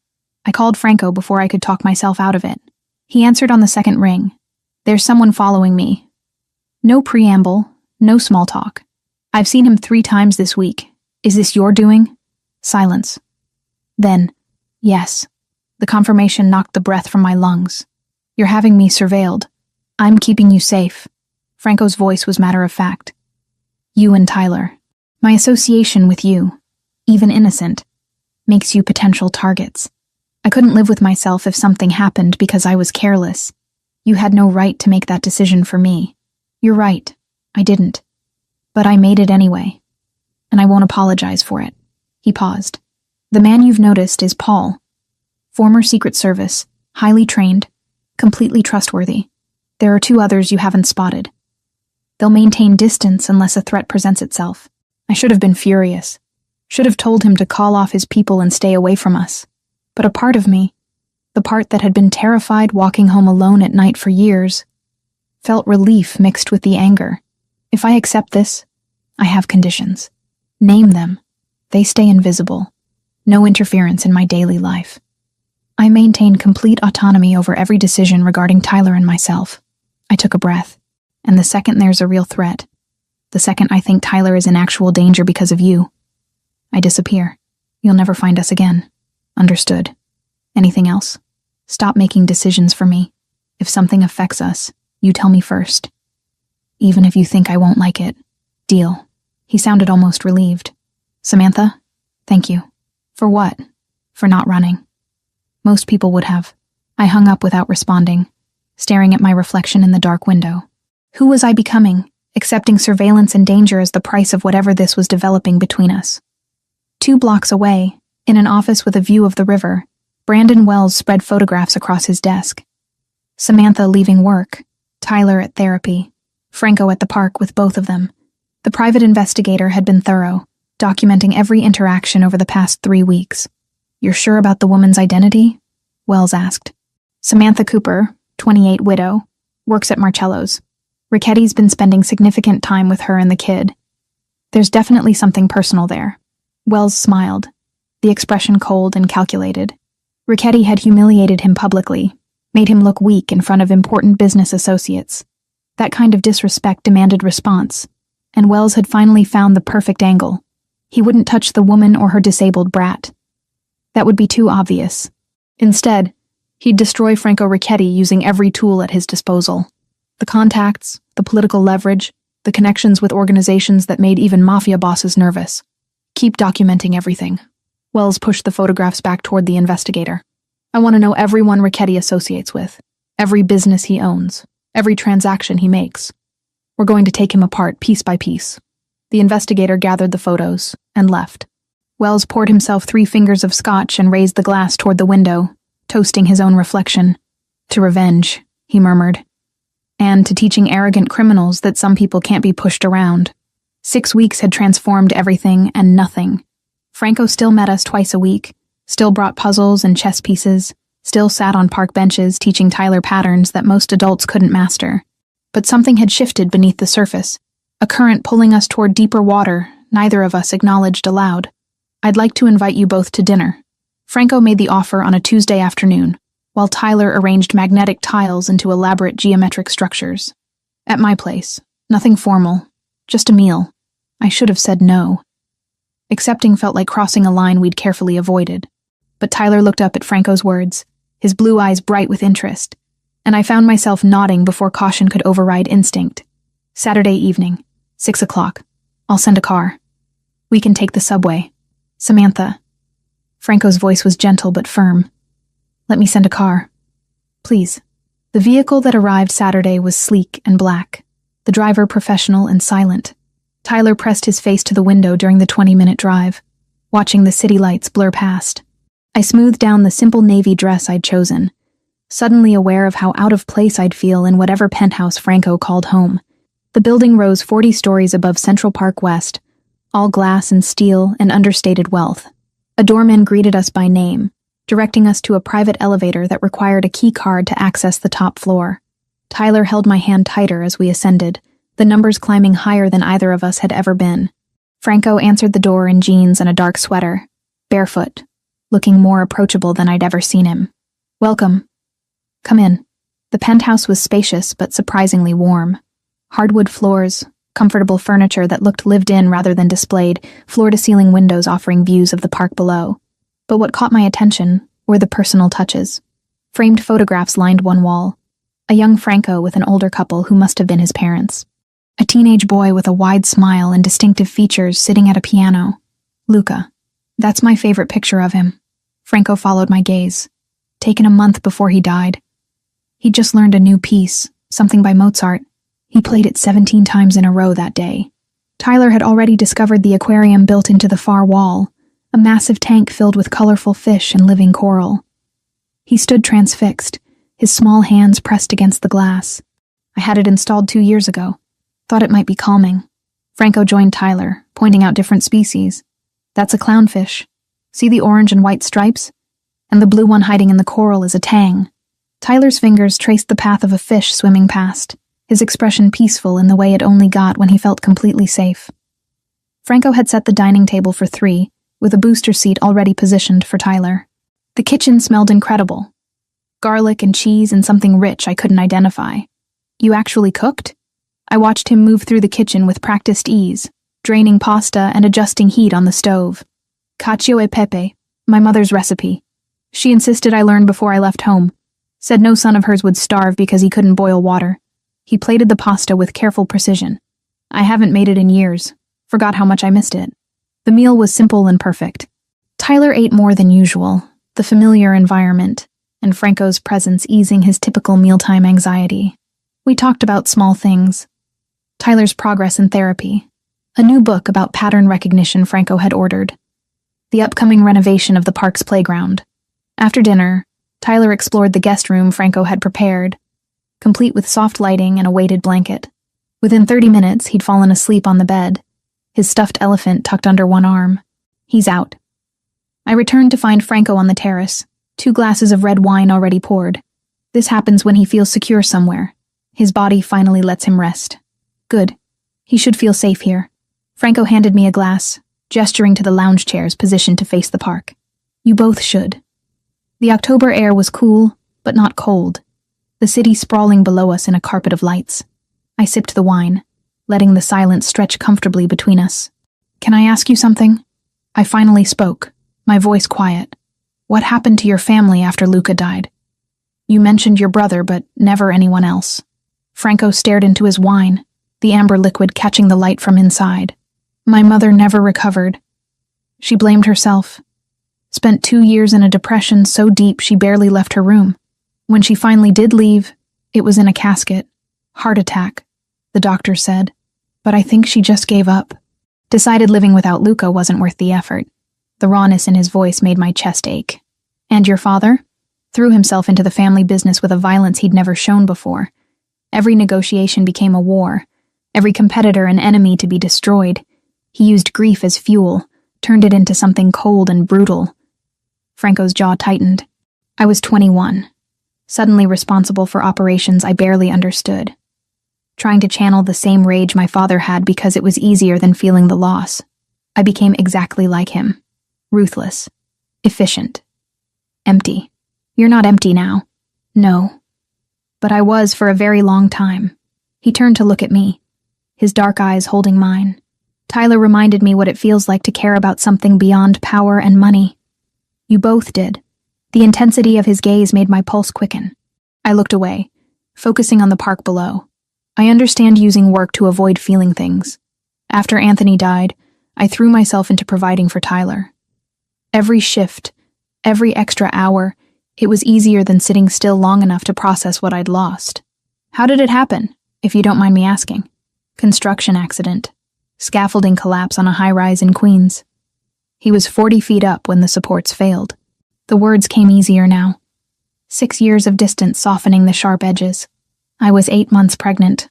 I called Franco before I could talk myself out of it. He answered on the second ring. "There's someone following me." No preamble, no small talk. "I've seen him 3 times this week. Is this your doing?" Silence. Then, "Yes." The confirmation knocked the breath from my lungs. "You're having me surveilled. I'm keeping you safe." Franco's voice was matter of fact. "You and Tyler. My association with you, even innocent, makes you potential targets. I couldn't live with myself if something happened because I was careless. You had no right to make that decision for me. You're right, I didn't. But I made it anyway. And I won't apologize for it." He paused. "The man you've noticed is Paul. Former Secret Service, highly trained, completely trustworthy. There are 2 others you haven't spotted. They'll maintain distance unless a threat presents itself. I should have been furious. Should have told him to call off his people and stay away from us. But a part of me, the part that had been terrified walking home alone at night for years, felt relief mixed with the anger. If I accept this, I have conditions. Name them. They stay invisible. No interference in my daily life. I maintain complete autonomy over every decision regarding Tyler and myself. I took a breath. And the second there's a real threat, the second I think Tyler is in actual danger because of you, I disappear. You'll never find us again. Understood. Anything else? Stop making decisions for me. If something affects us, you tell me first. Even if you think I won't like it. Deal. He sounded almost relieved. Samantha? Thank you. For what? For not running. Most people would have. I hung up without responding, staring at my reflection in the dark window. Who was I becoming, accepting surveillance and danger as the price of whatever this was developing between us? 2 blocks away, in an office with a view of the river, Brandon Wells spread photographs across his desk. Samantha leaving work, Tyler at therapy, Franco at the park with both of them. The private investigator had been thorough, documenting every interaction over the past 3 weeks. You're sure about the woman's identity? Wells asked. Samantha Cooper, 28 widow, works at Marcello's. Ricchetti's been spending significant time with her and the kid. There's definitely something personal there. Wells smiled, the expression cold and calculated. Ricchetti had humiliated him publicly, made him look weak in front of important business associates. That kind of disrespect demanded response, and Wells had finally found the perfect angle. He wouldn't touch the woman or her disabled brat. That would be too obvious. Instead, he'd destroy Franco Ricchetti using every tool at his disposal. The contacts, the political leverage, the connections with organizations that made even Mafia bosses nervous. Keep documenting everything. Wells pushed the photographs back toward the investigator. I want to know everyone Ricchetti associates with, every business he owns, every transaction he makes. We're going to take him apart piece by piece. The investigator gathered the photos and left. Wells poured himself 3 fingers of scotch and raised the glass toward the window, toasting his own reflection. To revenge, he murmured. And to teaching arrogant criminals that some people can't be pushed around. 6 weeks had transformed everything and nothing. Franco still met us twice a week, still brought puzzles and chess pieces, still sat on park benches teaching Tyler patterns that most adults couldn't master. But something had shifted beneath the surface, a current pulling us toward deeper water neither of us acknowledged aloud. I'd like to invite you both to dinner. Franco made the offer on a Tuesday afternoon, while Tyler arranged magnetic tiles into elaborate geometric structures. At my place, nothing formal, just a meal. I should have said no. Accepting felt like crossing a line we'd carefully avoided. But Tyler looked up at Franco's words, his blue eyes bright with interest, and I found myself nodding before caution could override instinct. Saturday evening, 6 o'clock. I'll send a car. We can take the subway. Samantha. Franco's voice was gentle but firm. Let me send a car. Please. The vehicle that arrived Saturday was sleek and black, the driver professional and silent. Tyler pressed his face to the window during the 20-minute drive, watching the city lights blur past. I smoothed down the simple navy dress I'd chosen, suddenly aware of how out of place I'd feel in whatever penthouse Franco called home. The building rose 40 stories above Central Park West, all glass and steel and understated wealth. A doorman greeted us by name, directing us to a private elevator that required a key card to access the top floor. Tyler held my hand tighter as we ascended, the numbers climbing higher than either of us had ever been. Franco answered the door in jeans and a dark sweater, barefoot, looking more approachable than I'd ever seen him. Welcome. Come in. The penthouse was spacious but surprisingly warm. Hardwood floors, comfortable furniture that looked lived in rather than displayed, floor-to-ceiling windows offering views of the park below. But what caught my attention were the personal touches. Framed photographs lined one wall. A young Franco with an older couple who must have been his parents. A teenage boy with a wide smile and distinctive features sitting at a piano. Luca. That's my favorite picture of him. Franco followed my gaze. Taken a month before he died. He'd just learned a new piece, something by Mozart. He played it 17 times in a row that day. Tyler had already discovered the aquarium built into the far wall, a massive tank filled with colorful fish and living coral. He stood transfixed, his small hands pressed against the glass. I had it installed 2 years ago. Thought it might be calming. Franco joined Tyler, pointing out different species. That's a clownfish. See the orange and white stripes? And the blue one hiding in the coral is a tang. Tyler's fingers traced the path of a fish swimming past, his expression peaceful in the way it only got when he felt completely safe. Franco had set the dining table for 3, with a booster seat already positioned for Tyler. The kitchen smelled incredible. Garlic and cheese and something rich I couldn't identify. You actually cooked? I watched him move through the kitchen with practiced ease, draining pasta and adjusting heat on the stove. Cacio e pepe, my mother's recipe. She insisted I learn before I left home. Said no son of hers would starve because he couldn't boil water. He plated the pasta with careful precision. I haven't made it in years. Forgot how much I missed it. The meal was simple and perfect. Tyler ate more than usual, the familiar environment, and Franco's presence easing his typical mealtime anxiety. We talked about small things. Tyler's progress in therapy. A new book about pattern recognition Franco had ordered. The upcoming renovation of the park's playground. After dinner, Tyler explored the guest room Franco had prepared, complete with soft lighting and a weighted blanket. Within 30 minutes, he'd fallen asleep on the bed, his stuffed elephant tucked under one arm. He's out. I returned to find Franco on the terrace, 2 glasses of red wine already poured. This happens when he feels secure somewhere. His body finally lets him rest. Good. He should feel safe here. Franco handed me a glass, gesturing to the lounge chairs positioned to face the park. You both should. The October air was cool, but not cold, the city sprawling below us in a carpet of lights. I sipped the wine, letting the silence stretch comfortably between us. Can I ask you something? I finally spoke, my voice quiet. What happened to your family after Luca died? You mentioned your brother, but never anyone else. Franco stared into his wine, the amber liquid catching the light from inside. My mother never recovered. She blamed herself. Spent 2 years in a depression so deep she barely left her room. When she finally did leave, it was in a casket. Heart attack, the doctor said. But I think she just gave up. Decided living without Luca wasn't worth the effort. The rawness in his voice made my chest ache. And your father? Threw himself into the family business with a violence he'd never shown before. Every negotiation became a war. Every competitor an enemy to be destroyed. He used grief as fuel, turned it into something cold and brutal. Franco's jaw tightened. I was 21, suddenly responsible for operations I barely understood. Trying to channel the same rage my father had because it was easier than feeling the loss. I became exactly like him. Ruthless. Efficient. Empty. You're not empty now. No. But I was for a very long time. He turned to look at me, his dark eyes holding mine. Tyler reminded me what it feels like to care about something beyond power and money. You both did. The intensity of his gaze made my pulse quicken. I looked away, focusing on the park below. I understand using work to avoid feeling things. After Anthony died, I threw myself into providing for Tyler. Every shift, every extra hour, it was easier than sitting still long enough to process what I'd lost. How did it happen, if you don't mind me asking? Construction accident. Scaffolding collapse on a high-rise in Queens. He was 40 feet up when the supports failed. The words came easier now. 6 years of distance softening the sharp edges. I was 8 months pregnant.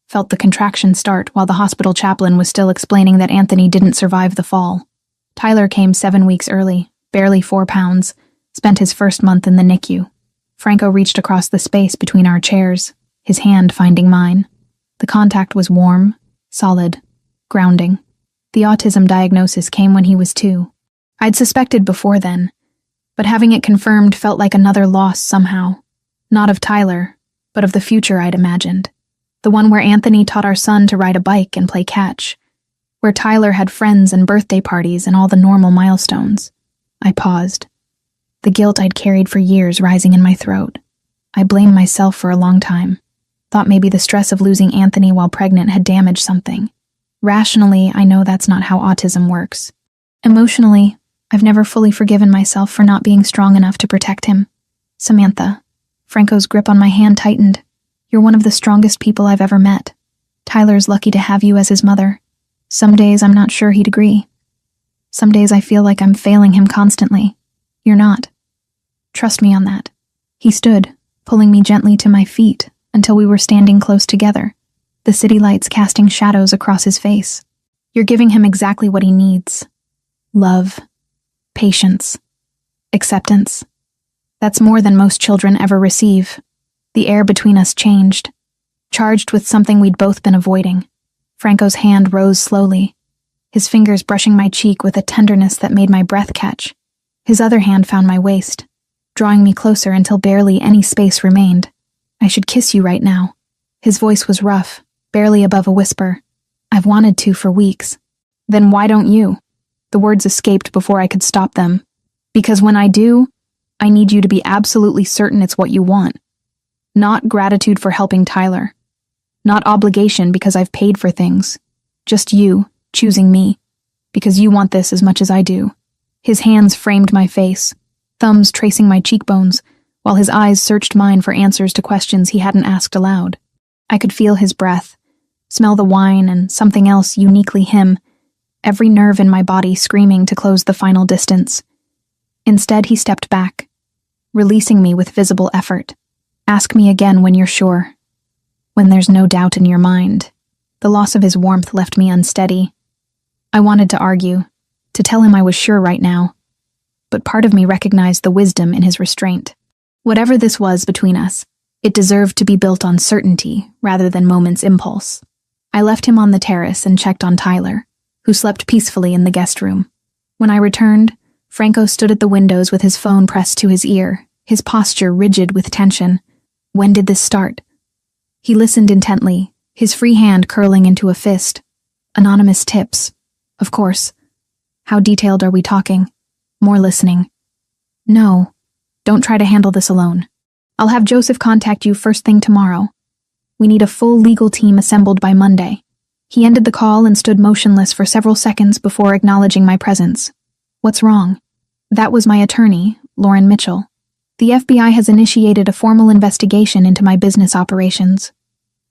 Felt the contraction start while the hospital chaplain was still explaining that Anthony didn't survive the fall. Tyler came 7 weeks early, barely 4 pounds, spent his first month in the NICU. Franco reached across the space between our chairs, his hand finding mine. The contact was warm, solid, grounding. The autism diagnosis came when he was 2. I'd suspected before then, but having it confirmed felt like another loss somehow. Not of Tyler, but of the future I'd imagined. The one where Anthony taught our son to ride a bike and play catch. Where Tyler had friends and birthday parties and all the normal milestones. I paused. The guilt I'd carried for years rising in my throat. I blamed myself for a long time. Thought maybe the stress of losing Anthony while pregnant had damaged something. Rationally, I know that's not how autism works. Emotionally, I've never fully forgiven myself for not being strong enough to protect him. Samantha. Franco's grip on my hand tightened. You're one of the strongest people I've ever met. Tyler's lucky to have you as his mother. Some days I'm not sure he'd agree. Some days I feel like I'm failing him constantly. You're not. Trust me on that. He stood, pulling me gently to my feet until we were standing close together, the city lights casting shadows across his face. You're giving him exactly what he needs. Love. Patience. Acceptance. That's more than most children ever receive. The air between us changed, charged with something we'd both been avoiding. Franco's hand rose slowly. his fingers brushing my cheek with a tenderness that made my breath catch. His other hand found my waist, drawing me closer until barely any space remained. I should kiss you right now. His voice was rough, barely above a whisper. I've wanted to for weeks. Then why don't you? The words escaped before I could stop them. Because when I do, I need you to be absolutely certain it's what you want. Not gratitude for helping Tyler. Not obligation because I've paid for things. Just you, choosing me. Because you want this as much as I do. His hands framed my face, thumbs tracing my cheekbones, while his eyes searched mine for answers to questions he hadn't asked aloud. I could feel his breath, smell the wine and something else uniquely him, every nerve in my body screaming to close the final distance. Instead, he stepped back, releasing me with visible effort. Ask me again when you're sure. When there's no doubt in your mind. The loss of his warmth left me unsteady. I wanted to argue, to tell him I was sure right now, but part of me recognized the wisdom in his restraint. Whatever this was between us, it deserved to be built on certainty rather than moment's impulse. I left him on the terrace and checked on Tyler, who slept peacefully in the guest room. When I returned, Franco stood at the windows with his phone pressed to his ear, his posture rigid with tension. When did this start? He listened intently, his free hand curling into a fist. Anonymous tips. Of course. How detailed are we talking? More listening. No. Don't try to handle this alone. I'll have Joseph contact you first thing tomorrow. We need a full legal team assembled by Monday. He ended the call and stood motionless for several seconds before acknowledging my presence. What's wrong? That was my attorney, Lauren Mitchell. The FBI has initiated a formal investigation into my business operations.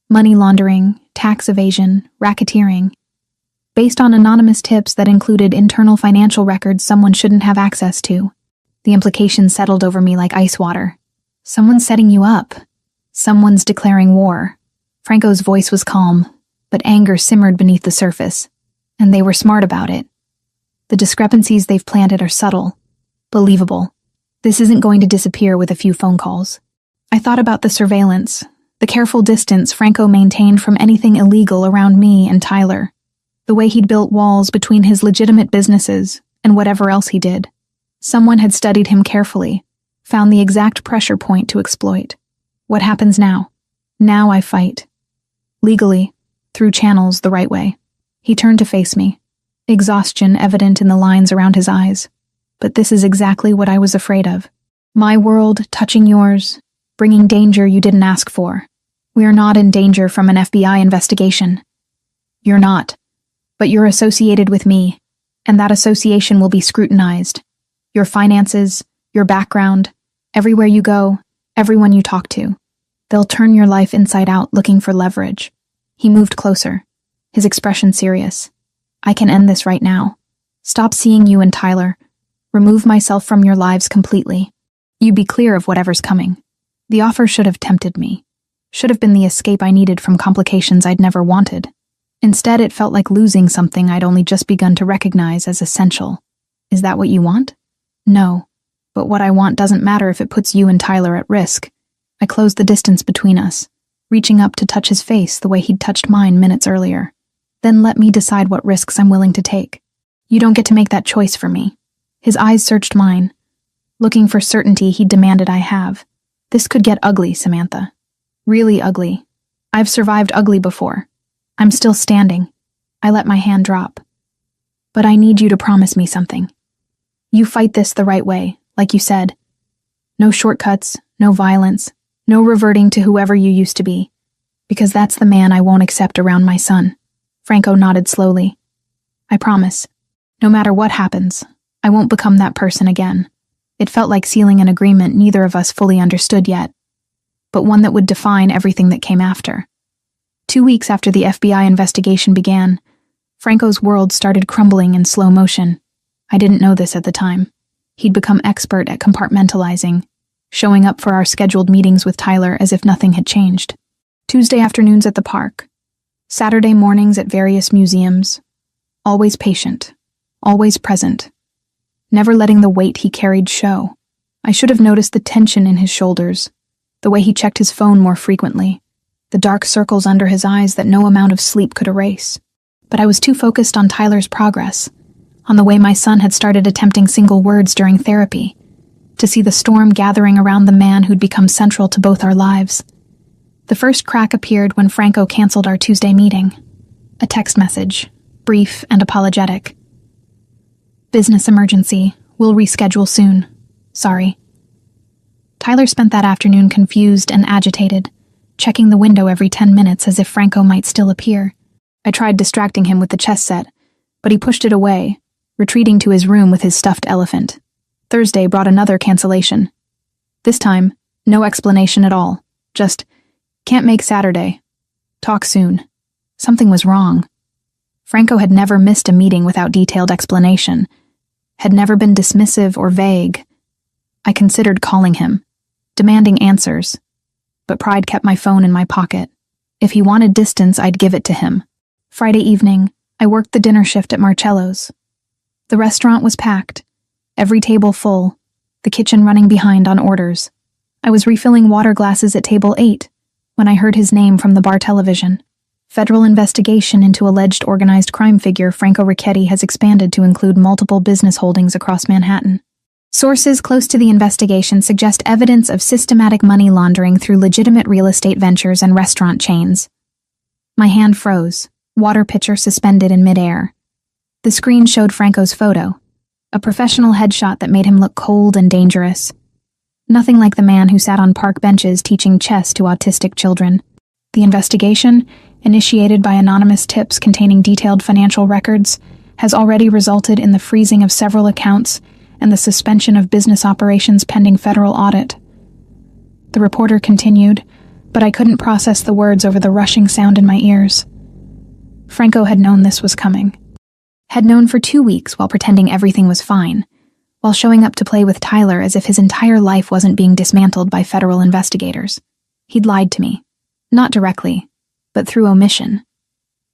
Money laundering, tax evasion, racketeering. Based on anonymous tips that included internal financial records someone shouldn't have access to. The implications settled over me like ice water. Someone's setting you up. Someone's declaring war. Franco's voice was calm, but anger simmered beneath the surface. And they were smart about it. The discrepancies they've planted are subtle, believable. This isn't going to disappear with a few phone calls. I thought about the surveillance, the careful distance Franco maintained from anything illegal around me and Tyler, the way he'd built walls between his legitimate businesses and whatever else he did. Someone had studied him carefully, found the exact pressure point to exploit. What happens now? Now I fight. Legally, through channels the right way. He turned to face me, exhaustion evident in the lines around his eyes. But this is exactly what I was afraid of. My world touching yours, bringing danger you didn't ask for. We are not in danger from an FBI investigation. You're not. But you're associated with me, and that association will be scrutinized. Your finances, your background, everywhere you go, everyone you talk to. They'll turn your life inside out looking for leverage. He moved closer, his expression serious. I can end this right now. Stop seeing you and Tyler. Remove myself from your lives completely. You be clear of whatever's coming. The offer should have tempted me. Should have been the escape I needed from complications I'd never wanted. Instead, it felt like losing something I'd only just begun to recognize as essential. Is that what you want? No. But what I want doesn't matter if it puts you and Tyler at risk. I closed the distance between us, reaching up to touch his face the way he'd touched mine minutes earlier. Then let me decide what risks I'm willing to take. You don't get to make that choice for me. His eyes searched mine, looking for certainty he demanded I have. This could get ugly, Samantha. Really ugly. I've survived ugly before. I'm still standing. I let my hand drop. But I need you to promise me something. You fight this the right way, like you said. No shortcuts, no violence, no reverting to whoever you used to be. Because that's the man I won't accept around my son. Franco nodded slowly. I promise. No matter what happens, I won't become that person again. It felt like sealing an agreement neither of us fully understood yet, but one that would define everything that came after. 2 weeks after the FBI investigation began, Franco's world started crumbling in slow motion. I didn't know this at the time. He'd become expert at compartmentalizing, showing up for our scheduled meetings with Tyler as if nothing had changed. Tuesday afternoons at the park, Saturday mornings at various museums. Always patient, always present, never letting the weight he carried show. I should have noticed the tension in his shoulders, the way he checked his phone more frequently, the dark circles under his eyes that no amount of sleep could erase. but I was too focused on Tyler's progress, on the way my son had started attempting single words during therapy, to see the storm gathering around the man who'd become central to both our lives. The first crack appeared when Franco canceled our Tuesday meeting. A text message, brief and apologetic. "Business emergency. We'll reschedule soon. Sorry." Tyler spent that afternoon confused and agitated, checking the window every 10 minutes as if Franco might still appear. I tried distracting him with the chess set, but he pushed it away, retreating to his room with his stuffed elephant. Thursday brought another cancellation. This time, no explanation at all. Just, "Can't make Saturday. Talk soon." Something was wrong. Franco had never missed a meeting without detailed explanation, had never been dismissive or vague. I considered calling him, demanding answers, but pride kept my phone in my pocket. If he wanted distance, I'd give it to him. Friday evening, I worked the dinner shift at Marcello's. The restaurant was packed, every table full, the kitchen running behind on orders. I was refilling water glasses at table 8 when I heard his name from the bar television. Federal investigation into alleged organized crime figure Franco Ricchetti has expanded to include multiple business holdings across Manhattan. Sources close to the investigation suggest evidence of systematic money laundering through legitimate real estate ventures and restaurant chains. My hand froze, water pitcher suspended in midair. The screen showed Franco's photo, a professional headshot that made him look cold and dangerous. Nothing like the man who sat on park benches teaching chess to autistic children. The investigation, initiated by anonymous tips containing detailed financial records, has already resulted in the freezing of several accounts and the suspension of business operations pending federal audit. The reporter continued, but I couldn't process the words over the rushing sound in my ears. Franco had known this was coming. Had known for 2 weeks while pretending everything was fine, while showing up to play with Tyler as if his entire life wasn't being dismantled by federal investigators. He'd lied to me. Not directly, but through omission,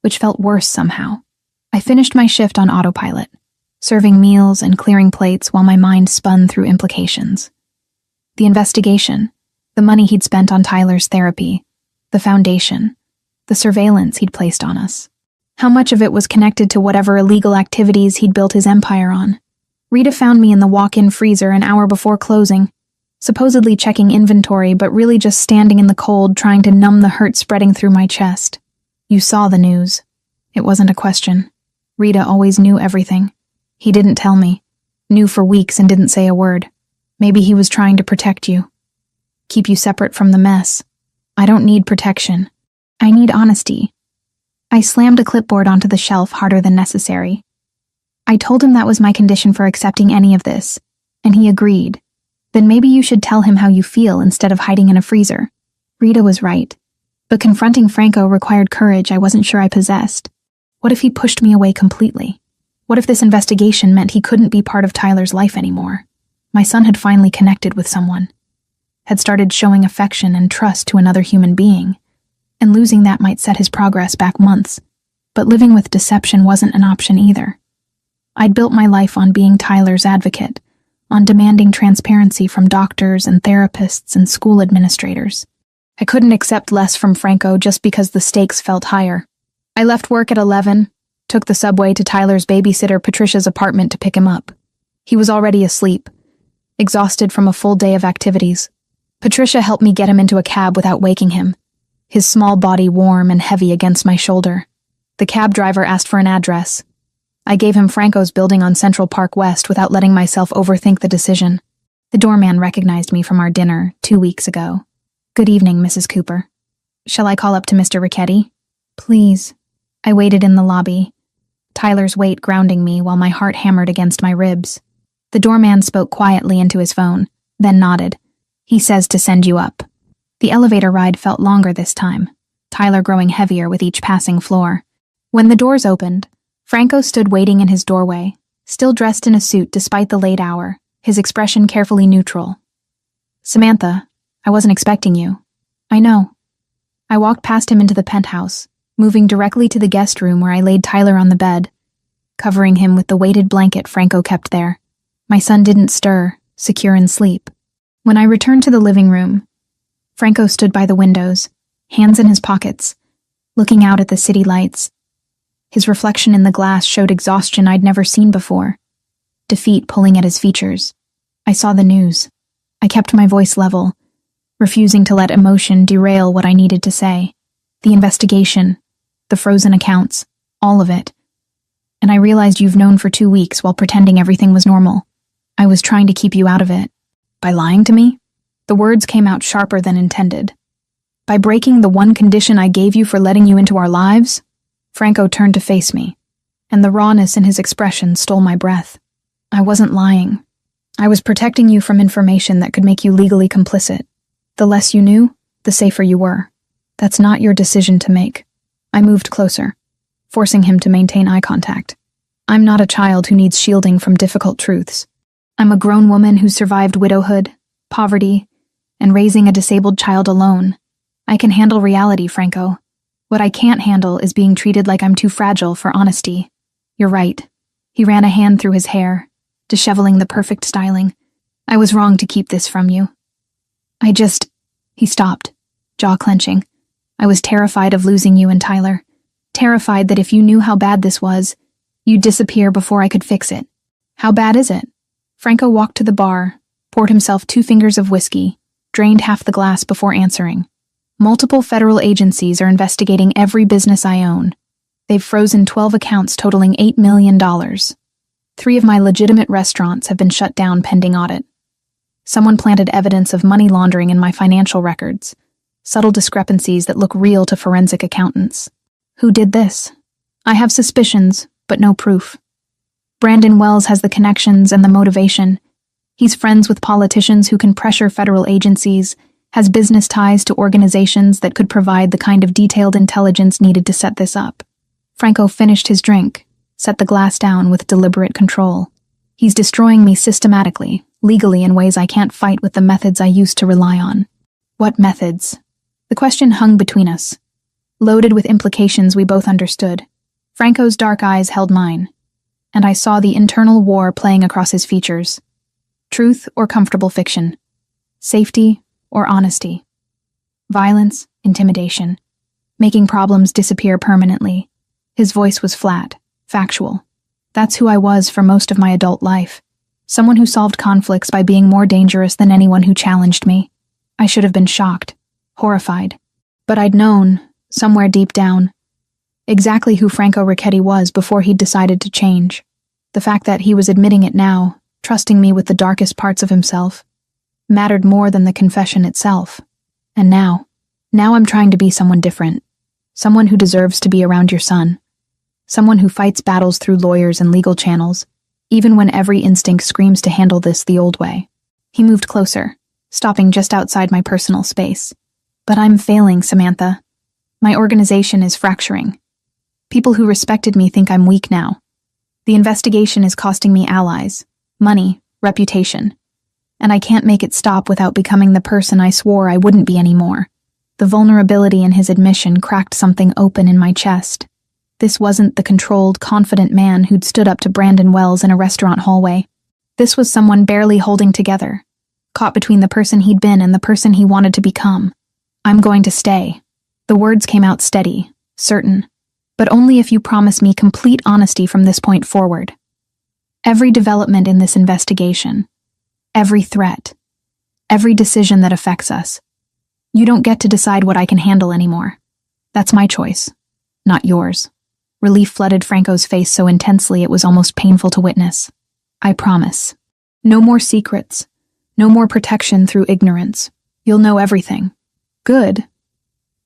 which felt worse somehow. I finished my shift on autopilot, serving meals and clearing plates while my mind spun through implications. The investigation, the money he'd spent on Tyler's therapy, the foundation, the surveillance he'd placed on us. How much of it was connected to whatever illegal activities he'd built his empire on? Rita found me in the walk-in freezer an hour before closing, supposedly checking inventory, but really just standing in the cold trying to numb the hurt spreading through my chest. You saw the news. It wasn't a question. Rita always knew everything. He didn't tell me. Knew for weeks and didn't say a word. Maybe he was trying to protect you. Keep you separate from the mess. I don't need protection. I need honesty. I slammed a clipboard onto the shelf harder than necessary. I told him that was my condition for accepting any of this, and he agreed. Then maybe you should tell him how you feel instead of hiding in a freezer. Rita was right. But confronting Franco required courage I wasn't sure I possessed. What if he pushed me away completely? What if this investigation meant he couldn't be part of Tyler's life anymore? My son had finally connected with someone, had started showing affection and trust to another human being, and losing that might set his progress back months. But living with deception wasn't an option either. I'd built my life on being Tyler's advocate, on demanding transparency from doctors and therapists and school administrators. I couldn't accept less from Franco just because the stakes felt higher. I left work at 11, took the subway to Tyler's babysitter Patricia's apartment to pick him up. He was already asleep, exhausted from a full day of activities. Patricia helped me get him into a cab without waking him, his small body warm and heavy against my shoulder. The cab driver asked for an address. I gave him Franco's building on Central Park West without letting myself overthink the decision. The doorman recognized me from our dinner 2 weeks ago. "Good evening, Mrs. Cooper. Shall I call up to Mr. Ricchetti?" "Please." I waited in the lobby, Tyler's weight grounding me while my heart hammered against my ribs. The doorman spoke quietly into his phone, then nodded. "He says to send you up." The elevator ride felt longer this time, Tyler growing heavier with each passing floor. When the doors opened, Franco stood waiting in his doorway, still dressed in a suit despite the late hour, his expression carefully neutral. "Samantha, I wasn't expecting you." "I know." I walked past him into the penthouse, moving directly to the guest room where I laid Tyler on the bed, covering him with the weighted blanket Franco kept there. My son didn't stir, secure in sleep. When I returned to the living room, Franco stood by the windows, hands in his pockets, looking out at the city lights. His reflection in the glass showed exhaustion I'd never seen before, defeat pulling at his features. I saw the news. I kept my voice level, refusing to let emotion derail what I needed to say. The investigation, the frozen accounts, all of it. And I realized you've known for 2 weeks while pretending everything was normal. I was trying to keep you out of it. By lying to me? The words came out sharper than intended. By breaking the one condition I gave you for letting you into our lives? Franco turned to face me, and the rawness in his expression stole my breath. I wasn't lying. I was protecting you from information that could make you legally complicit. The less you knew, the safer you were. That's not your decision to make. I moved closer, forcing him to maintain eye contact. I'm not a child who needs shielding from difficult truths. I'm a grown woman who survived widowhood, poverty, and raising a disabled child alone. I can handle reality, Franco. What I can't handle is being treated like I'm too fragile for honesty. You're right. He ran a hand through his hair, disheveling the perfect styling. I was wrong to keep this from you. He stopped, jaw clenching. I was terrified of losing you and Tyler. Terrified that if you knew how bad this was, you'd disappear before I could fix it. How bad is it? Franco walked to the bar, poured himself 2 fingers of whiskey, drained half the glass before answering. Multiple federal agencies are investigating every business I own. They've frozen 12 accounts totaling $8 million. 3 of my legitimate restaurants have been shut down pending audit. Someone planted evidence of money laundering in my financial records, subtle discrepancies that look real to forensic accountants. Who did this? I have suspicions, but no proof. Brandon Wells has the connections and the motivation. He's friends with politicians who can pressure federal agencies, has business ties to organizations that could provide the kind of detailed intelligence needed to set this up. Franco finished his drink, set the glass down with deliberate control. He's destroying me systematically, legally in ways I can't fight with the methods I used to rely on. What methods? The question hung between us, loaded with implications we both understood. Franco's dark eyes held mine, and I saw the internal war playing across his features. Truth or comfortable fiction? Safety or honesty? Violence, intimidation, making problems disappear permanently. His voice was flat, factual. That's who I was for most of my adult life. Someone who solved conflicts by being more dangerous than anyone who challenged me. I should have been shocked, horrified. But I'd known, somewhere deep down, exactly who Franco Ricchetti was before he'd decided to change. The fact that he was admitting it now, trusting me with the darkest parts of himself, mattered more than the confession itself. And now I'm trying to be someone different. Someone who deserves to be around your son. Someone who fights battles through lawyers and legal channels, even when every instinct screams to handle this the old way. He moved closer, stopping just outside my personal space. But I'm failing, Samantha. My organization is fracturing. People who respected me think I'm weak now. The investigation is costing me allies, money, reputation. And I can't make it stop without becoming the person I swore I wouldn't be anymore. The vulnerability in his admission cracked something open in my chest. This wasn't the controlled, confident man who'd stood up to Brandon Wells in a restaurant hallway. This was someone barely holding together, caught between the person he'd been and the person he wanted to become. I'm going to stay. The words came out steady, certain, but only if you promise me complete honesty from this point forward. Every development in this investigation, every threat, every decision that affects us. You don't get to decide what I can handle anymore. That's my choice, not yours. Relief flooded Franco's face so intensely it was almost painful to witness. I promise. No more secrets. No more protection through ignorance. You'll know everything. Good.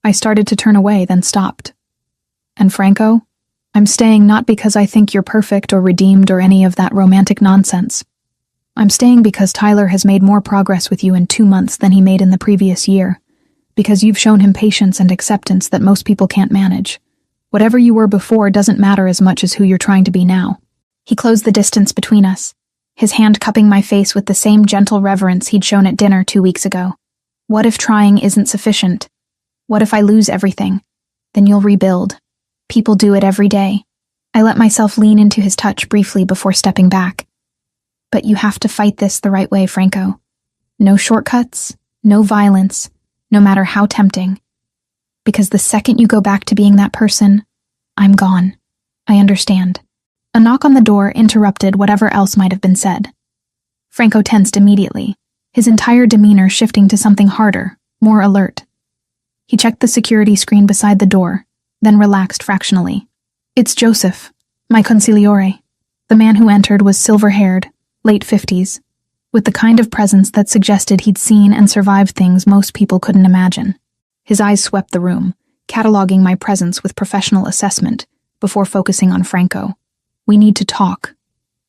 I started to turn away, then stopped. And Franco, I'm staying not because I think you're perfect or redeemed or any of that romantic nonsense. I'm staying because Tyler has made more progress with you in 2 months than he made in the previous year, because you've shown him patience and acceptance that most people can't manage. Whatever you were before doesn't matter as much as who you're trying to be now. He closed the distance between us, his hand cupping my face with the same gentle reverence he'd shown at dinner 2 weeks ago. What if trying isn't sufficient? What if I lose everything? Then you'll rebuild. People do it every day. I let myself lean into his touch briefly before stepping back. But you have to fight this the right way, Franco. No shortcuts, no violence, no matter how tempting. Because the second you go back to being that person, I'm gone. I understand. A knock on the door interrupted whatever else might have been said. Franco tensed immediately, his entire demeanor shifting to something harder, more alert. He checked the security screen beside the door, then relaxed fractionally. It's Joseph, my consigliere. The man who entered was silver-haired, late 50s, with the kind of presence that suggested he'd seen and survived things most people couldn't imagine. His eyes swept the room, cataloging my presence with professional assessment before focusing on Franco. We need to talk.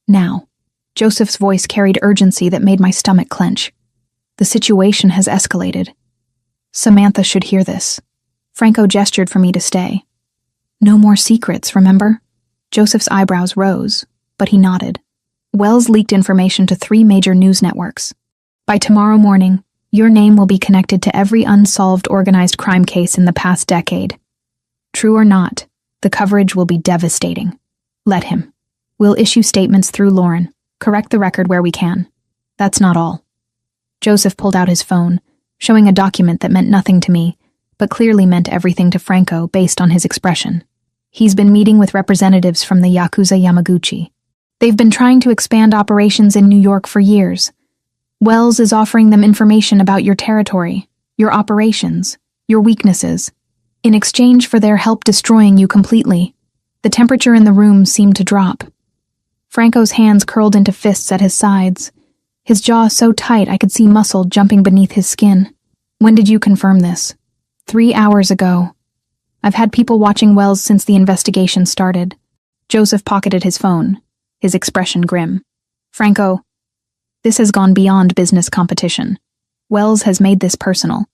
Now. Joseph's voice carried urgency that made my stomach clench. The situation has escalated. Samantha should hear this. Franco gestured for me to stay. No more secrets, remember? Joseph's eyebrows rose, but he nodded. Wells leaked information to 3 major news networks. By tomorrow morning, your name will be connected to every unsolved organized crime case in the past decade. True or not, the coverage will be devastating. Let him. We'll issue statements through Lauren, correct the record where we can. That's not all. Joseph pulled out his phone, showing a document that meant nothing to me, but clearly meant everything to Franco based on his expression. He's been meeting with representatives from the Yakuza Yamaguchi. They've been trying to expand operations in New York for years. Wells is offering them information about your territory, your operations, your weaknesses, in exchange for their help destroying you completely. The temperature in the room seemed to drop. Franco's hands curled into fists at his sides, his jaw so tight I could see muscle jumping beneath his skin. When did you confirm this? 3 hours ago. I've had people watching Wells since the investigation started. Joseph pocketed his phone, his expression grim. Franco, this has gone beyond business competition. Wells has made this personal,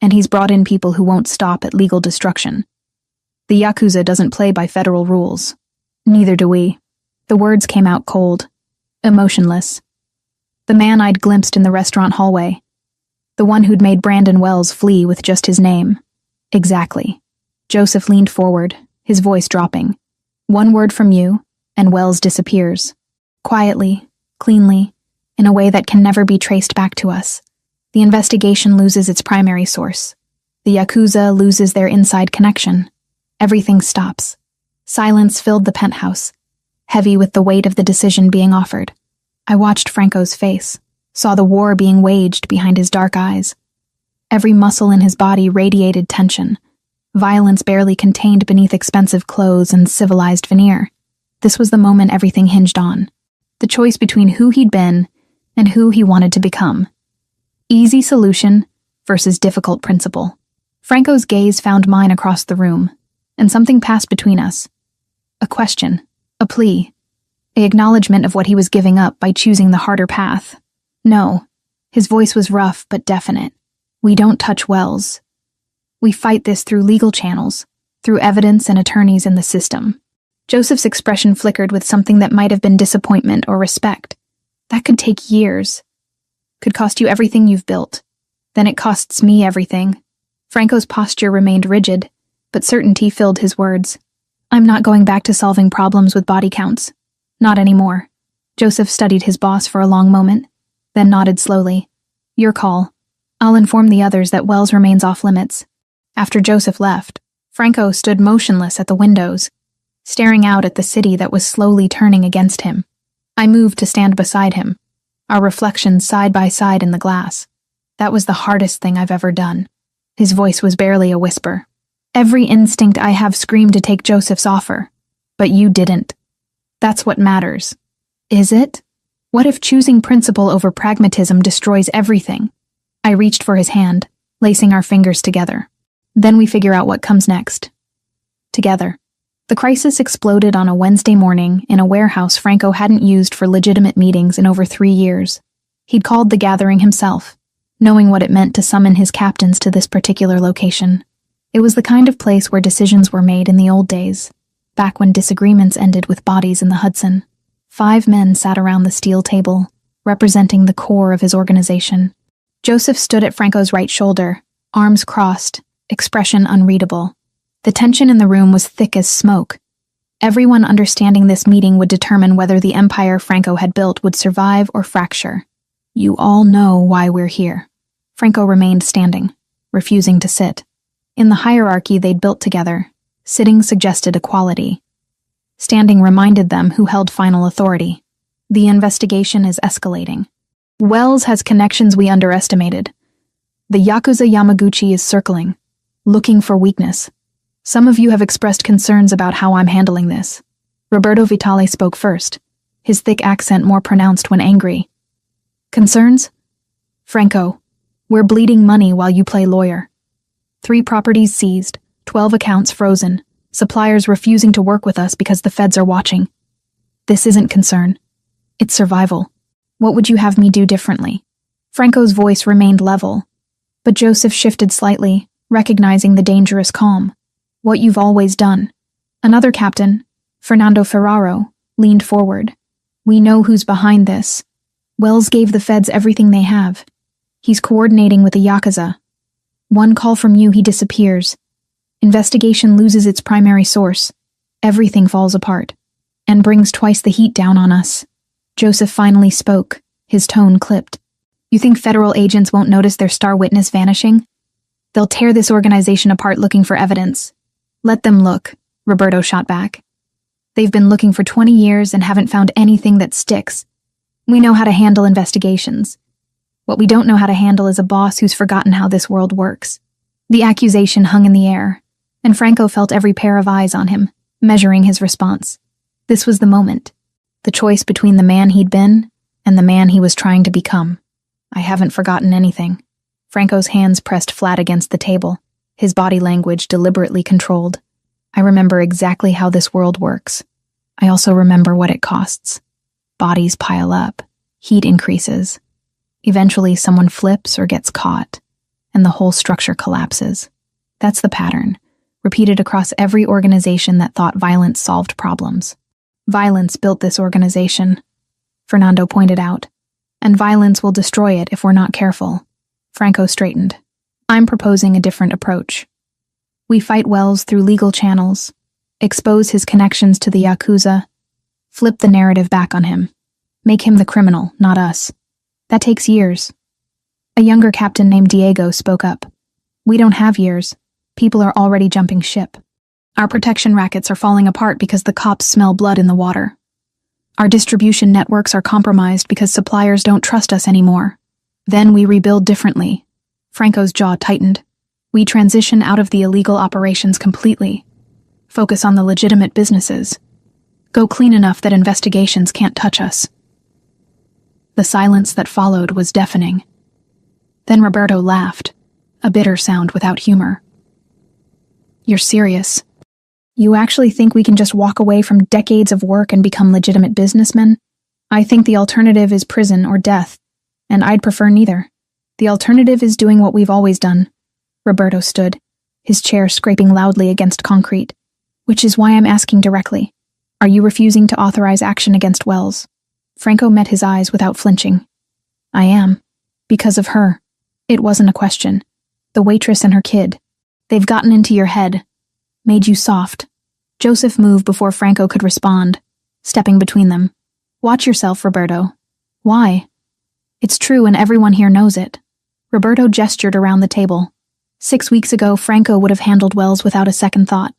and he's brought in people who won't stop at legal destruction. The Yakuza doesn't play by federal rules. Neither do we. The words came out cold, emotionless. The man I'd glimpsed in the restaurant hallway. The one who'd made Brandon Wells flee with just his name. Exactly. Joseph leaned forward, his voice dropping. One word from you, and Wells disappears. Quietly, cleanly, in a way that can never be traced back to us. The investigation loses its primary source. The Yakuza loses their inside connection. Everything stops. Silence filled the penthouse, heavy with the weight of the decision being offered. I watched Franco's face, saw the war being waged behind his dark eyes. Every muscle in his body radiated tension, violence barely contained beneath expensive clothes and civilized veneer. This was the moment everything hinged on. The choice between who he'd been and who he wanted to become. Easy solution versus difficult principle. Franco's gaze found mine across the room, and something passed between us. A question, a plea, an acknowledgement of what he was giving up by choosing the harder path. No, his voice was rough but definite. We don't touch Wells. We fight this through legal channels, through evidence and attorneys in the system. Joseph's expression flickered with something that might have been disappointment or respect. That could take years. Could cost you everything you've built. Then it costs me everything. Franco's posture remained rigid, but certainty filled his words. I'm not going back to solving problems with body counts. Not anymore. Joseph studied his boss for a long moment, then nodded slowly. Your call. I'll inform the others that Wells remains off limits. After Joseph left, Franco stood motionless at the windows, staring out at the city that was slowly turning against him. I moved to stand beside him, our reflections side by side in the glass. That was the hardest thing I've ever done. His voice was barely a whisper. Every instinct I have screamed to take Joseph's offer, but you didn't. That's what matters. Is it? What if choosing principle over pragmatism destroys everything? I reached for his hand, lacing our fingers together. Then we figure out what comes next. Together. The crisis exploded on a Wednesday morning in a warehouse Franco hadn't used for legitimate meetings in over 3 years. He'd called the gathering himself, knowing what it meant to summon his captains to this particular location. It was the kind of place where decisions were made in the old days, back when disagreements ended with bodies in the Hudson. 5 men sat around the steel table, representing the core of his organization. Joseph stood at Franco's right shoulder, arms crossed, expression unreadable. The tension in the room was thick as smoke. Everyone understanding this meeting would determine whether the empire Franco had built would survive or fracture. You all know why we're here. Franco remained standing, refusing to sit. In the hierarchy they'd built together, sitting suggested equality. Standing reminded them who held final authority. The investigation is escalating. Wells has connections we underestimated. The Yakuza Yamaguchi is circling, looking for weakness. Some of you have expressed concerns about how I'm handling this. Roberto Vitale spoke first, his thick accent more pronounced when angry. Concerns? Franco, we're bleeding money while you play lawyer. 3 properties seized, 12 accounts frozen, suppliers refusing to work with us because the feds are watching. This isn't concern. It's survival. What would you have me do differently? Franco's voice remained level, but Joseph shifted slightly, recognizing the dangerous calm. What you've always done. Another captain, Fernando Ferraro, leaned forward. We know who's behind this. Wells gave the feds everything they have. He's coordinating with the Yakuza. One call from you, he disappears. Investigation loses its primary source. Everything falls apart. And brings twice the heat down on us. Joseph finally spoke, his tone clipped. You think federal agents won't notice their star witness vanishing? They'll tear this organization apart looking for evidence. Let them look, Roberto shot back. They've been looking for 20 years and haven't found anything that sticks. We know how to handle investigations. What we don't know how to handle is a boss who's forgotten how this world works. The accusation hung in the air, and Franco felt every pair of eyes on him, measuring his response. This was the moment. The choice between the man he'd been and the man he was trying to become. I haven't forgotten anything. Franco's hands pressed flat against the table, his body language deliberately controlled. I remember exactly how this world works. I also remember what it costs. Bodies pile up, heat increases. Eventually someone flips or gets caught, and the whole structure collapses. That's the pattern, repeated across every organization that thought violence solved problems. Violence built this organization, Fernando pointed out, and violence will destroy it if we're not careful. Franco straightened. I'm proposing a different approach. We fight Wells through legal channels, expose his connections to the Yakuza, flip the narrative back on him, make him the criminal, not us. That takes years. A younger captain named Diego spoke up. We don't have years. People are already jumping ship. Our protection rackets are falling apart because the cops smell blood in the water. Our distribution networks are compromised because suppliers don't trust us anymore. Then we rebuild differently. Franco's jaw tightened. We transition out of the illegal operations completely. Focus on the legitimate businesses. Go clean enough that investigations can't touch us. The silence that followed was deafening. Then Roberto laughed, a bitter sound without humor. You're serious? You actually think we can just walk away from decades of work and become legitimate businessmen? I think the alternative is prison or death, and I'd prefer neither. The alternative is doing what we've always done. Roberto stood, his chair scraping loudly against concrete. Which is why I'm asking directly. Are you refusing to authorize action against Wells? Franco met his eyes without flinching. I am. Because of her. It wasn't a question. The waitress and her kid. They've gotten into your head. Made you soft. Joseph moved before Franco could respond, stepping between them. Watch yourself, Roberto. Why? It's true and everyone here knows it. Roberto gestured around the table. 6 weeks ago, Franco would have handled Wells without a second thought.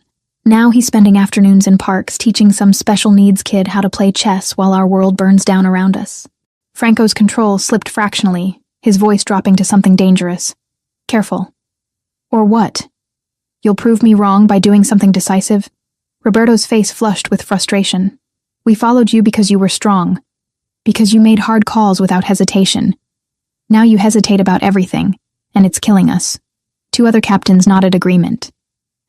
Now he's spending afternoons in parks teaching some special needs kid how to play chess while our world burns down around us. Franco's control slipped fractionally, his voice dropping to something dangerous. Careful. Or what? You'll prove me wrong by doing something decisive? Roberto's face flushed with frustration. We followed you because you were strong. Because you made hard calls without hesitation. Now you hesitate about everything, and it's killing us. 2 other captains nodded agreement.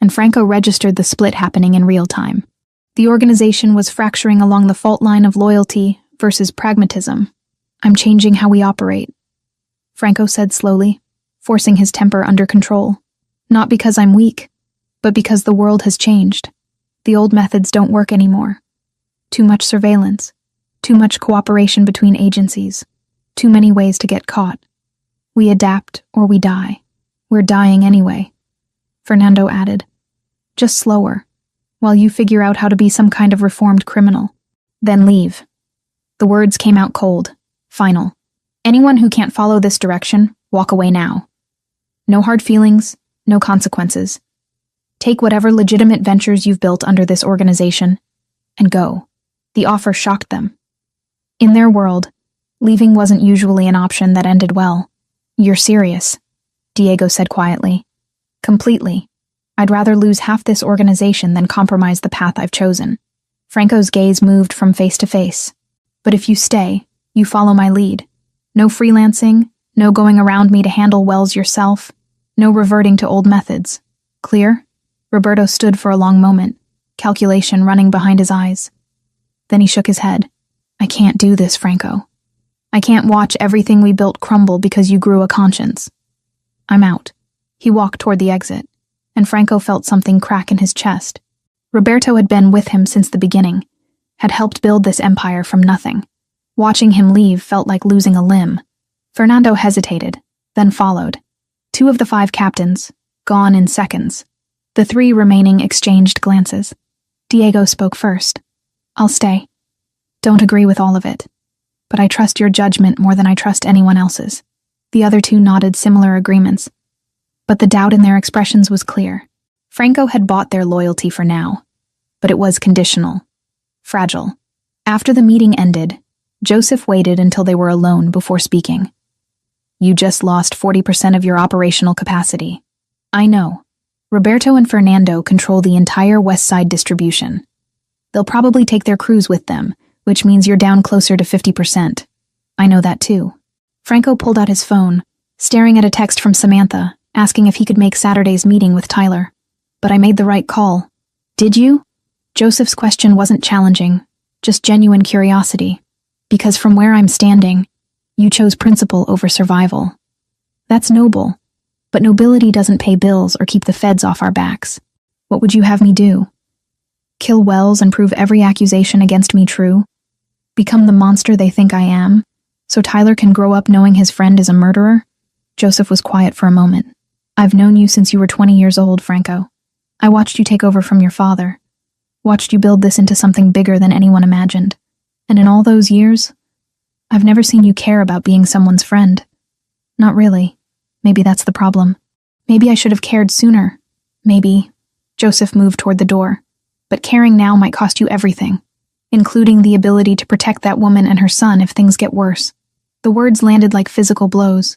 And Franco registered the split happening in real time. The organization was fracturing along the fault line of loyalty versus pragmatism. I'm changing how we operate, Franco said slowly, forcing his temper under control. Not because I'm weak, but because the world has changed. The old methods don't work anymore. Too much surveillance, too much cooperation between agencies, too many ways to get caught. We adapt or we die. We're dying anyway, Fernando added. Just slower, while you figure out how to be some kind of reformed criminal. Then leave. The words came out cold, final. Anyone who can't follow this direction, walk away now. No hard feelings, no consequences. Take whatever legitimate ventures you've built under this organization. and go. The offer shocked them. In their world, leaving wasn't usually an option that ended well. "You're serious," Diego said quietly. "Completely. I'd rather lose half this organization than compromise the path I've chosen." Franco's gaze moved from face to face. "But if you stay, you follow my lead. No freelancing, no going around me to handle wells yourself, no reverting to old methods. Clear?" Roberto stood for a long moment, calculation running behind his eyes. Then he shook his head. "I can't do this, Franco. I can't watch everything we built crumble because you grew a conscience. I'm out." He walked toward the exit, and Franco felt something crack in his chest. Roberto had been with him since the beginning, had helped build this empire from nothing. Watching him leave felt like losing a limb. Fernando hesitated, then followed. 2 of the 5 captains, gone in seconds. The 3 remaining exchanged glances. Diego spoke first. "I'll stay. Don't agree with all of it, but I trust your judgment more than I trust anyone else's." The other 2 nodded similar agreements, but the doubt in their expressions was clear. Franco had bought their loyalty for now, but it was conditional, fragile. After the meeting ended, Joseph waited until they were alone before speaking. "You just lost 40% of your operational capacity. I know. Roberto and Fernando control the entire West Side distribution. They'll probably take their crews with them, which means you're down closer to 50%. I know that too." Franco pulled out his phone, staring at a text from Samantha, asking if he could make Saturday's meeting with Tyler. "But I made the right call." "Did you?" Joseph's question wasn't challenging, just genuine curiosity. "Because from where I'm standing, you chose principle over survival. That's noble, but nobility doesn't pay bills or keep the feds off our backs. What would you have me do? Kill Wells and prove every accusation against me true? Become the monster they think I am, so Tyler can grow up knowing his friend is a murderer?" Joseph was quiet for a moment. "I've known you since you were 20 years old, Franco. I watched you take over from your father. Watched you build this into something bigger than anyone imagined. And in all those years, I've never seen you care about being someone's friend. Not really. Maybe that's the problem. Maybe I should have cared sooner. Maybe." Joseph moved toward the door. "But caring now might cost you everything, including the ability to protect that woman and her son if things get worse." The words landed like physical blows.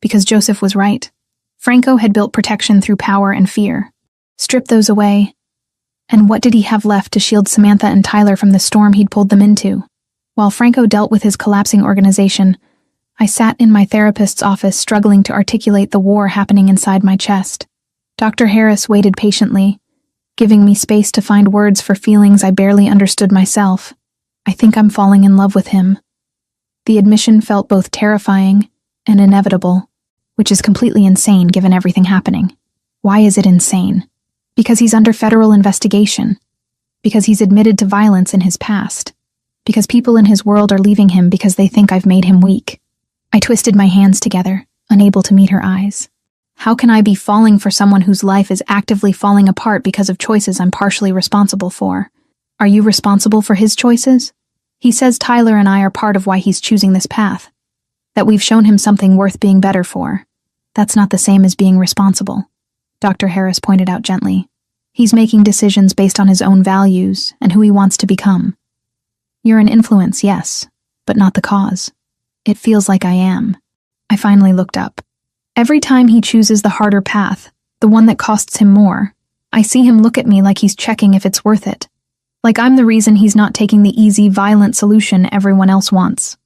Because Joseph was right. Franco had built protection through power and fear. Strip those away, and what did he have left to shield Samantha and Tyler from the storm he'd pulled them into? While Franco dealt with his collapsing organization, I sat in my therapist's office struggling to articulate the war happening inside my chest. Dr. Harris waited patiently, giving me space to find words for feelings I barely understood myself. "I think I'm falling in love with him." The admission felt both terrifying and inevitable, which is completely insane given everything happening. Why is it insane? Because he's under federal investigation. Because he's admitted to violence in his past. Because people in his world are leaving him because they think I've made him weak. I twisted my hands together, unable to meet her eyes. How can I be falling for someone whose life is actively falling apart because of choices I'm partially responsible for? Are you responsible for his choices? He says Tyler and I are part of why he's choosing this path. That we've shown him something worth being better for. That's not the same as being responsible. Dr. Harris pointed out gently. He's making decisions based on his own values and who he wants to become. You're an influence, yes, but not the cause. It feels like I am. I finally looked up. Every time he chooses the harder path, the one that costs him more, I see him look at me like he's checking if it's worth it. Like I'm the reason he's not taking the easy, violent solution everyone else wants.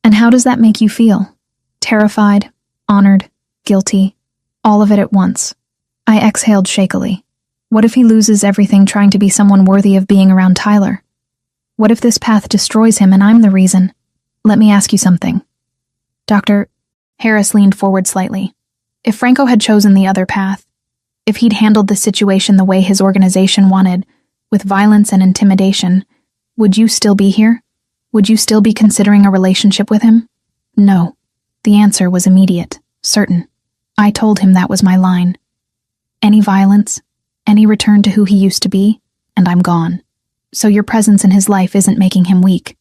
And how does that make you feel? Terrified, honored, guilty, all of it at once. I exhaled shakily. What if he loses everything trying to be someone worthy of being around Tyler? What if this path destroys him and I'm the reason? Let me ask you something. Dr. Harris leaned forward slightly. If Franco had chosen the other path, if he'd handled the situation the way his organization wanted, with violence and intimidation, would you still be here? Would you still be considering a relationship with him? No. The answer was immediate, certain. I told him that was my line. Any violence, any return to who he used to be, and I'm gone. So your presence in his life isn't making him weak.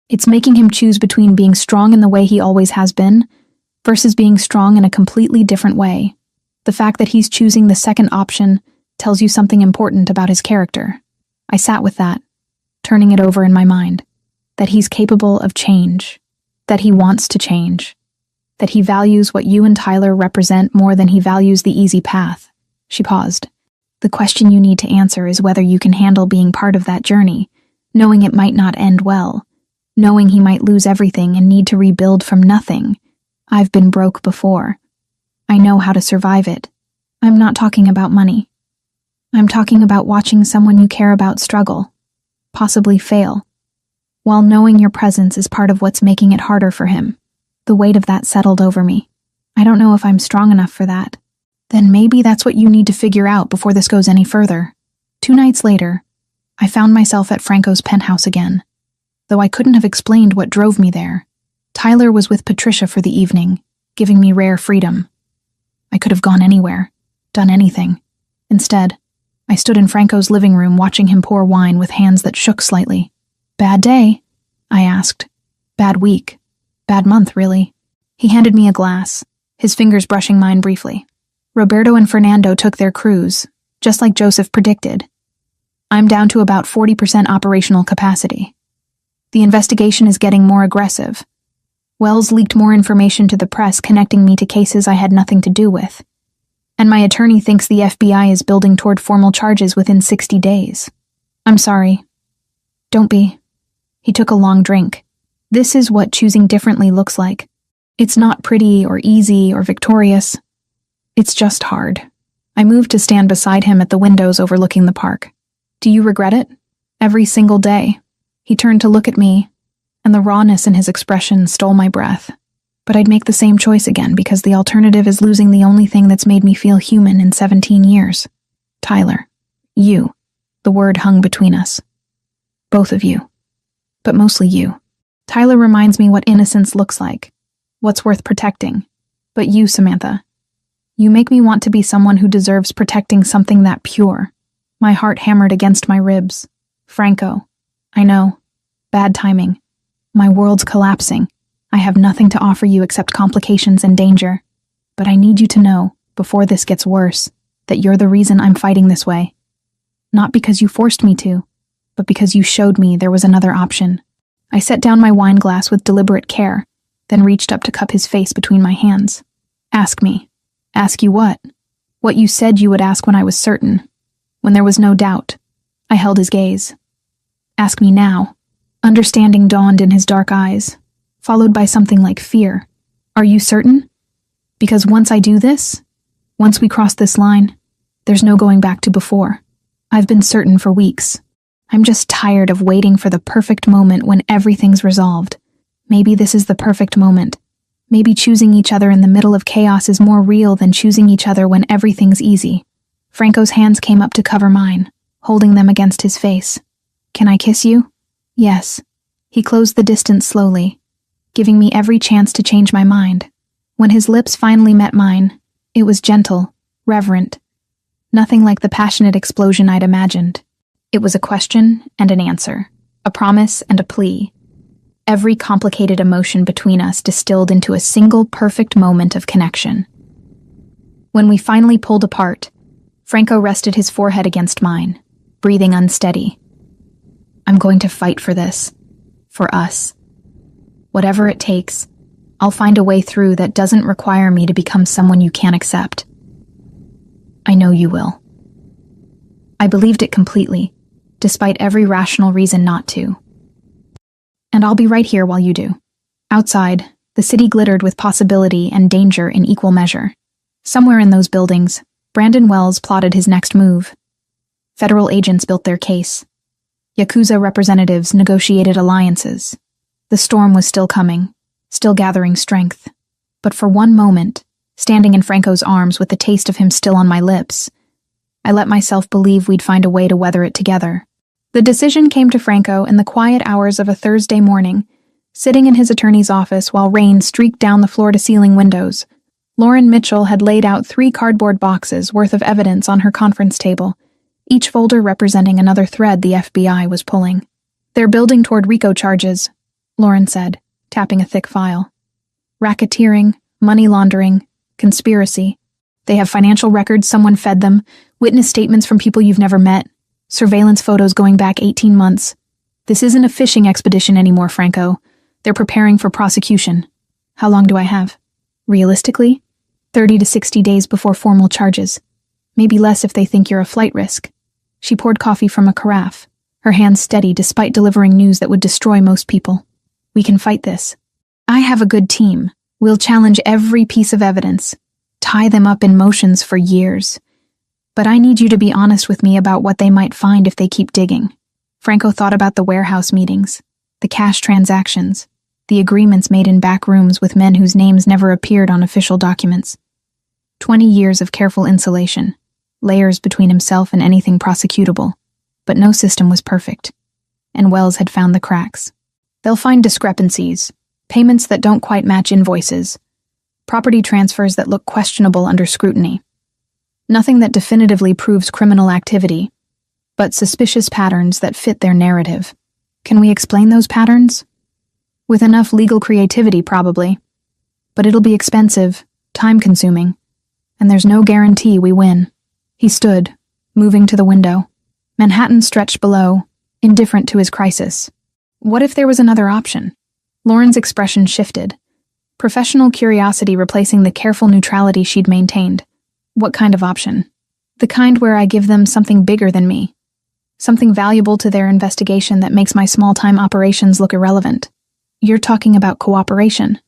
It's making him choose between being strong in the way he always has been versus being strong in a completely different way. The fact that he's choosing the second option tells you something important about his character. I sat with that, turning it over in my mind. That he's capable of change. That he wants to change. That he values what you and Tyler represent more than he values the easy path. She paused. The question you need to answer is whether you can handle being part of that journey, knowing it might not end well, knowing he might lose everything and need to rebuild from nothing. I've been broke before. I know how to survive it. I'm not talking about money. I'm talking about watching someone you care about struggle, possibly fail, while knowing your presence is part of what's making it harder for him. The weight of that settled over me. I don't know if I'm strong enough for that. Then maybe that's what you need to figure out before this goes any further. 2 nights later, I found myself at Franco's penthouse again. Though I couldn't have explained what drove me there, Tyler was with Patricia for the evening, giving me rare freedom. I could have gone anywhere, done anything. Instead, I stood in Franco's living room watching him pour wine with hands that shook slightly. Bad day? I asked. Bad week. Bad month, really. He handed me a glass, his fingers brushing mine briefly. Roberto and Fernando took their cruise, just like Joseph predicted. I'm down to about 40% operational capacity. The investigation is getting more aggressive. Wells leaked more information to the press connecting me to cases I had nothing to do with. And my attorney thinks the FBI is building toward formal charges within 60 days. I'm sorry. Don't be. He took a long drink. This is what choosing differently looks like. It's not pretty or easy or victorious. It's just hard. I moved to stand beside him at the windows overlooking the park. Do you regret it? Every single day. He turned to look at me, and the rawness in his expression stole my breath. But I'd make the same choice again because the alternative is losing the only thing that's made me feel human in 17 years. Tyler. You. The word hung between us. Both of you. But mostly you. Tyler reminds me what innocence looks like, what's worth protecting. But you, Samantha, you make me want to be someone who deserves protecting something that pure. My heart hammered against my ribs. Franco. I know. Bad timing. My world's collapsing. I have nothing to offer you except complications and danger. But I need you to know, before this gets worse, that you're the reason I'm fighting this way. Not because you forced me to, but because you showed me there was another option. I set down my wine glass with deliberate care, then reached up to cup his face between my hands. Ask me. Ask you what? What you said you would ask when I was certain, when there was no doubt. I held his gaze. Ask me now. Understanding dawned in his dark eyes, followed by something like fear. Are you certain? Because once I do this, once we cross this line, there's no going back to before. I've been certain for weeks. I'm just tired of waiting for the perfect moment when everything's resolved. Maybe this is the perfect moment. Maybe choosing each other in the middle of chaos is more real than choosing each other when everything's easy. Franco's hands came up to cover mine, holding them against his face. Can I kiss you? Yes. He closed the distance slowly, giving me every chance to change my mind. When his lips finally met mine, it was gentle, reverent. Nothing like the passionate explosion I'd imagined. It was a question and an answer, a promise and a plea. Every complicated emotion between us distilled into a single perfect moment of connection. When we finally pulled apart, Franco rested his forehead against mine, breathing unsteady. I'm going to fight for this. For us. Whatever it takes, I'll find a way through that doesn't require me to become someone you can't accept. I know you will. I believed it completely, despite every rational reason not to. And I'll be right here while you do. Outside, the city glittered with possibility and danger in equal measure. Somewhere in those buildings, Brandon Wells plotted his next move. Federal agents built their case. Yakuza representatives negotiated alliances. The storm was still coming, still gathering strength. But for one moment, standing in Franco's arms with the taste of him still on my lips, I let myself believe we'd find a way to weather it together. The decision came to Franco in the quiet hours of a Thursday morning, sitting in his attorney's office while rain streaked down the floor-to-ceiling windows. Lauren Mitchell had laid out 3 cardboard boxes worth of evidence on her conference table, each folder representing another thread the FBI was pulling. They're building toward RICO charges, Lauren said, tapping a thick file. Racketeering, money laundering, conspiracy. They have financial records someone fed them, witness statements from people you've never met, surveillance photos going back 18 months. This isn't a fishing expedition anymore, Franco. They're preparing for prosecution. How long do I have? Realistically, 30 to 60 days before formal charges. Maybe less if they think you're a flight risk. She poured coffee from a carafe, her hands steady despite delivering news that would destroy most people. We can fight this. I have a good team. We'll challenge every piece of evidence, tie them up in motions for years. But I need you to be honest with me about what they might find if they keep digging. Franco thought about the warehouse meetings, the cash transactions, the agreements made in back rooms with men whose names never appeared on official documents. 20 years of careful insulation, layers between himself and anything prosecutable, but no system was perfect, and Wells had found the cracks. They'll find discrepancies, payments that don't quite match invoices, property transfers that look questionable under scrutiny. Nothing that definitively proves criminal activity, but suspicious patterns that fit their narrative. Can we explain those patterns? With enough legal creativity, probably. But it'll be expensive, time-consuming, and there's no guarantee we win. He stood, moving to the window. Manhattan stretched below, indifferent to his crisis. What if there was another option? Lauren's expression shifted, professional curiosity replacing the careful neutrality she'd maintained. What kind of option? The kind where I give them something bigger than me. Something valuable to their investigation that makes my small-time operations look irrelevant. You're talking about cooperation.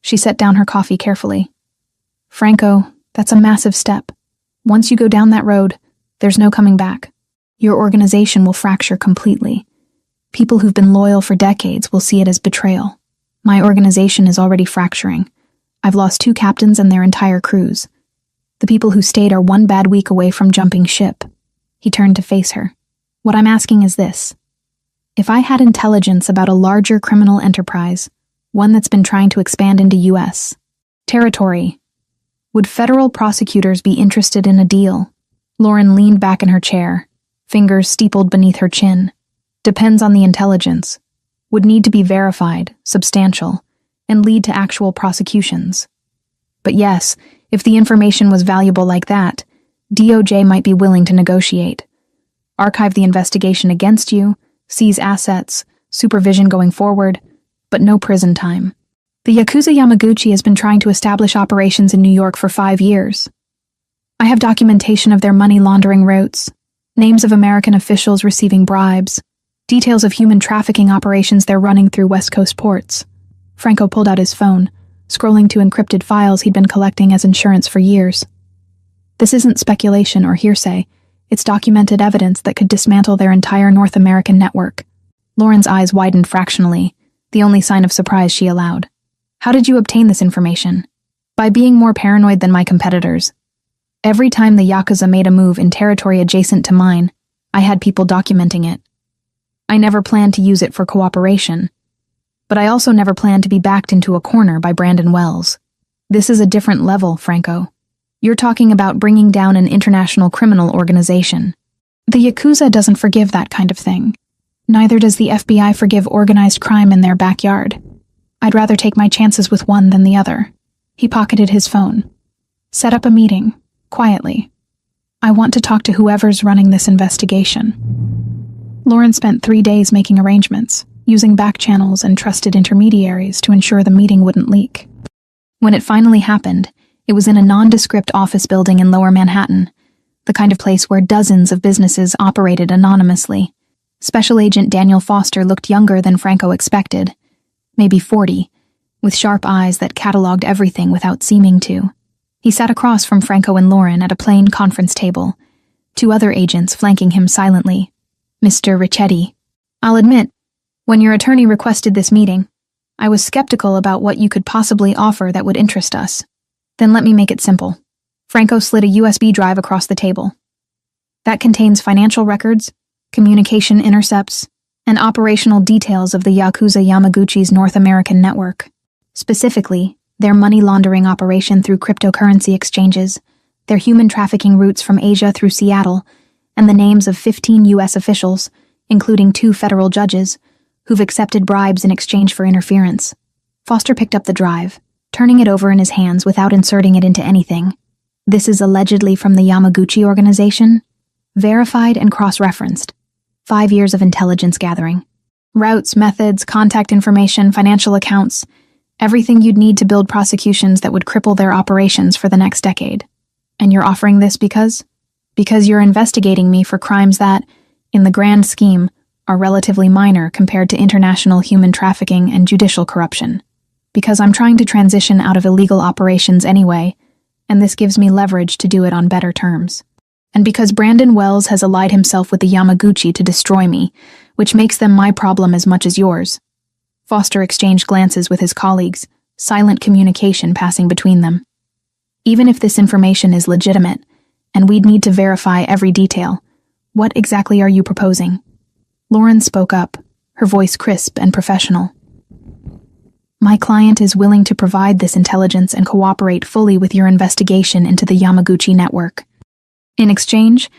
She set down her coffee carefully. Franco, that's a massive step. Once you go down that road, there's no coming back. Your organization will fracture completely. People who've been loyal for decades will see it as betrayal. My organization is already fracturing. I've lost 2 captains and their entire crews. The people who stayed are 1 bad week away from jumping ship. He turned to face her. What I'm asking is this. If I had intelligence about a larger criminal enterprise, one that's been trying to expand into U.S. territory, would federal prosecutors be interested in a deal? Lauren leaned back in her chair, fingers steepled beneath her chin. Depends on the intelligence. Would need to be verified, substantial, and lead to actual prosecutions. But yes, if the information was valuable like that, DOJ might be willing to negotiate. Archive the investigation against you, seize assets, supervision going forward, but no prison time. The Yakuza Yamaguchi has been trying to establish operations in New York for 5 years. I have documentation of their money laundering routes, names of American officials receiving bribes, details of human trafficking operations they're running through West Coast ports. Franco pulled out his phone, scrolling to encrypted files he'd been collecting as insurance for years. This isn't speculation or hearsay. It's documented evidence that could dismantle their entire North American network. Lauren's eyes widened fractionally, the only sign of surprise she allowed. How did you obtain this information? By being more paranoid than my competitors. Every time the Yakuza made a move in territory adjacent to mine, I had people documenting it. I never planned to use it for cooperation. But I also never planned to be backed into a corner by Brandon Wells. This is a different level, Franco. You're talking about bringing down an international criminal organization. The Yakuza doesn't forgive that kind of thing. Neither does the FBI forgive organized crime in their backyard. I'd rather take my chances with one than the other. He pocketed his phone. Set up a meeting, quietly. I want to talk to whoever's running this investigation. Lauren spent 3 days making arrangements, using back channels and trusted intermediaries to ensure the meeting wouldn't leak. When it finally happened, it was in a nondescript office building in Lower Manhattan, the kind of place where dozens of businesses operated anonymously. Special Agent Daniel Foster looked younger than Franco expected, maybe 40, with sharp eyes that cataloged everything without seeming to. He sat across from Franco and Lauren at a plain conference table, 2 other agents flanking him silently. Mr. Ricchetti, I'll admit, when your attorney requested this meeting, I was skeptical about what you could possibly offer that would interest us. Then let me make it simple. Franco slid a USB drive across the table. That contains financial records, communication intercepts, and operational details of the Yakuza Yamaguchi's North American network. Specifically, their money laundering operation through cryptocurrency exchanges, their human trafficking routes from Asia through Seattle, and the names of 15 U.S. officials, including 2 federal judges, who've accepted bribes in exchange for interference. Foster picked up the drive, turning it over in his hands without inserting it into anything. This is allegedly from the Yamaguchi organization, verified and cross-referenced. 5 years of intelligence gathering. Routes, methods, contact information, financial accounts, everything you'd need to build prosecutions that would cripple their operations for the next decade. And you're offering this because? Because you're investigating me for crimes that, in the grand scheme, are relatively minor compared to international human trafficking and judicial corruption. Because I'm trying to transition out of illegal operations anyway, and this gives me leverage to do it on better terms. And because Brandon Wells has allied himself with the Yamaguchi to destroy me, which makes them my problem as much as yours. Foster exchanged glances with his colleagues, silent communication passing between them. Even if this information is legitimate, and we'd need to verify every detail, what exactly are you proposing? Lauren spoke up, her voice crisp and professional. My client is willing to provide this intelligence and cooperate fully with your investigation into the Yamaguchi network. In exchange,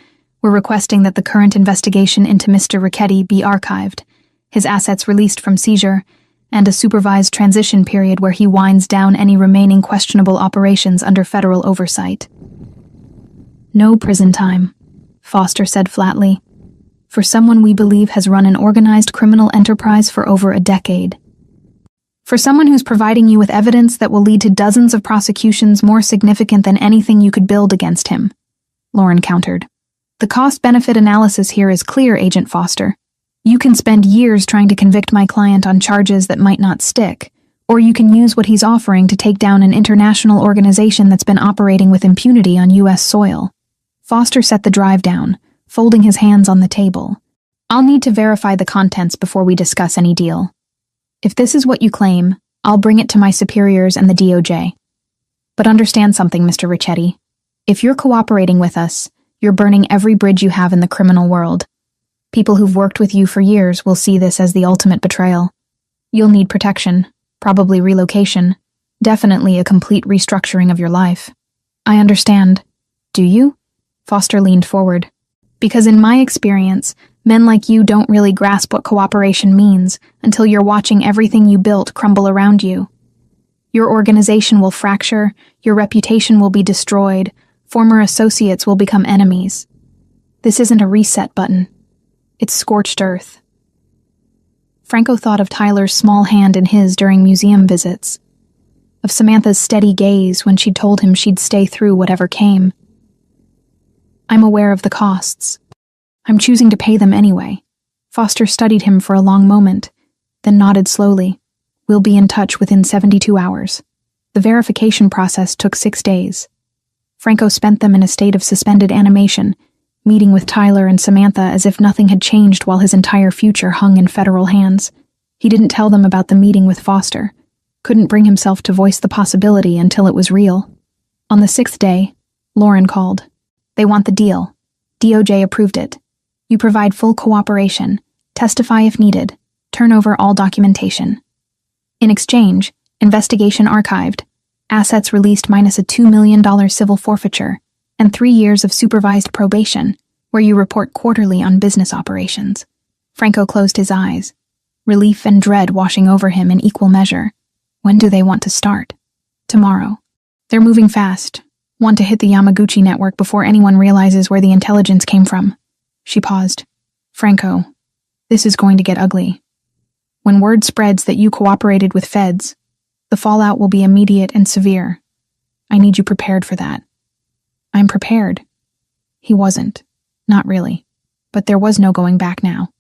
we're requesting that the current investigation into Mr. Ricchetti be archived, his assets released from seizure, and a supervised transition period where he winds down any remaining questionable operations under federal oversight. No prison time, Foster said flatly, for someone we believe has run an organized criminal enterprise for over a decade. For someone who's providing you with evidence that will lead to dozens of prosecutions more significant than anything you could build against him, Lauren countered. The cost-benefit analysis here is clear, Agent Foster. You can spend years trying to convict my client on charges that might not stick, or you can use what he's offering to take down an international organization that's been operating with impunity on U.S. soil. Foster set the drive down, folding his hands on the table. I'll need to verify the contents before we discuss any deal. If this is what you claim, I'll bring it to my superiors and the DOJ. But understand something, Mr. Ricchetti. If you're cooperating with us, you're burning every bridge you have in the criminal world. People who've worked with you for years will see this as the ultimate betrayal. You'll need protection, probably relocation, definitely a complete restructuring of your life. I understand. Do you? Foster leaned forward. Because in my experience, men like you don't really grasp what cooperation means until you're watching everything you built crumble around you. Your organization will fracture, your reputation will be destroyed, former associates will become enemies. This isn't a reset button. It's scorched earth. Franco thought of Tyler's small hand in his during museum visits, of Samantha's steady gaze when she'd told him she'd stay through whatever came. I'm aware of the costs. I'm choosing to pay them anyway. Foster studied him for a long moment, then nodded slowly. We'll be in touch within 72 hours. The verification process took 6 days. Franco spent them in a state of suspended animation, meeting with Tyler and Samantha as if nothing had changed while his entire future hung in federal hands. He didn't tell them about the meeting with Foster, couldn't bring himself to voice the possibility until it was real. On the 6th day, Lauren called. They want the deal. DOJ approved it. You provide full cooperation, testify if needed, turn over all documentation. In exchange, investigation archived, assets released minus a $2 million civil forfeiture, and 3 years of supervised probation, where you report quarterly on business operations. Franco closed his eyes, relief and dread washing over him in equal measure. When do they want to start? Tomorrow. They're moving fast, want to hit the Yamaguchi network before anyone realizes where the intelligence came from. She paused. Franco, this is going to get ugly. When word spreads that you cooperated with feds, the fallout will be immediate and severe. I need you prepared for that. I'm prepared. He wasn't. Not really. But there was no going back now.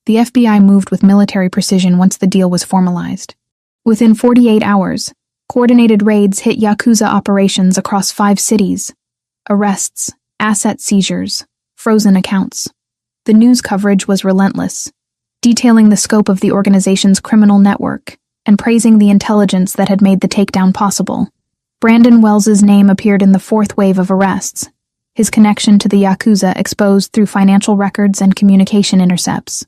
The FBI moved with military precision once the deal was formalized. Within 48 hours, coordinated raids hit Yakuza operations across 5 cities. Arrests, asset seizures, frozen accounts. The news coverage was relentless, detailing the scope of the organization's criminal network and praising the intelligence that had made the takedown possible. Brandon Wells's name appeared in the 4th wave of arrests, his connection to the Yakuza exposed through financial records and communication intercepts.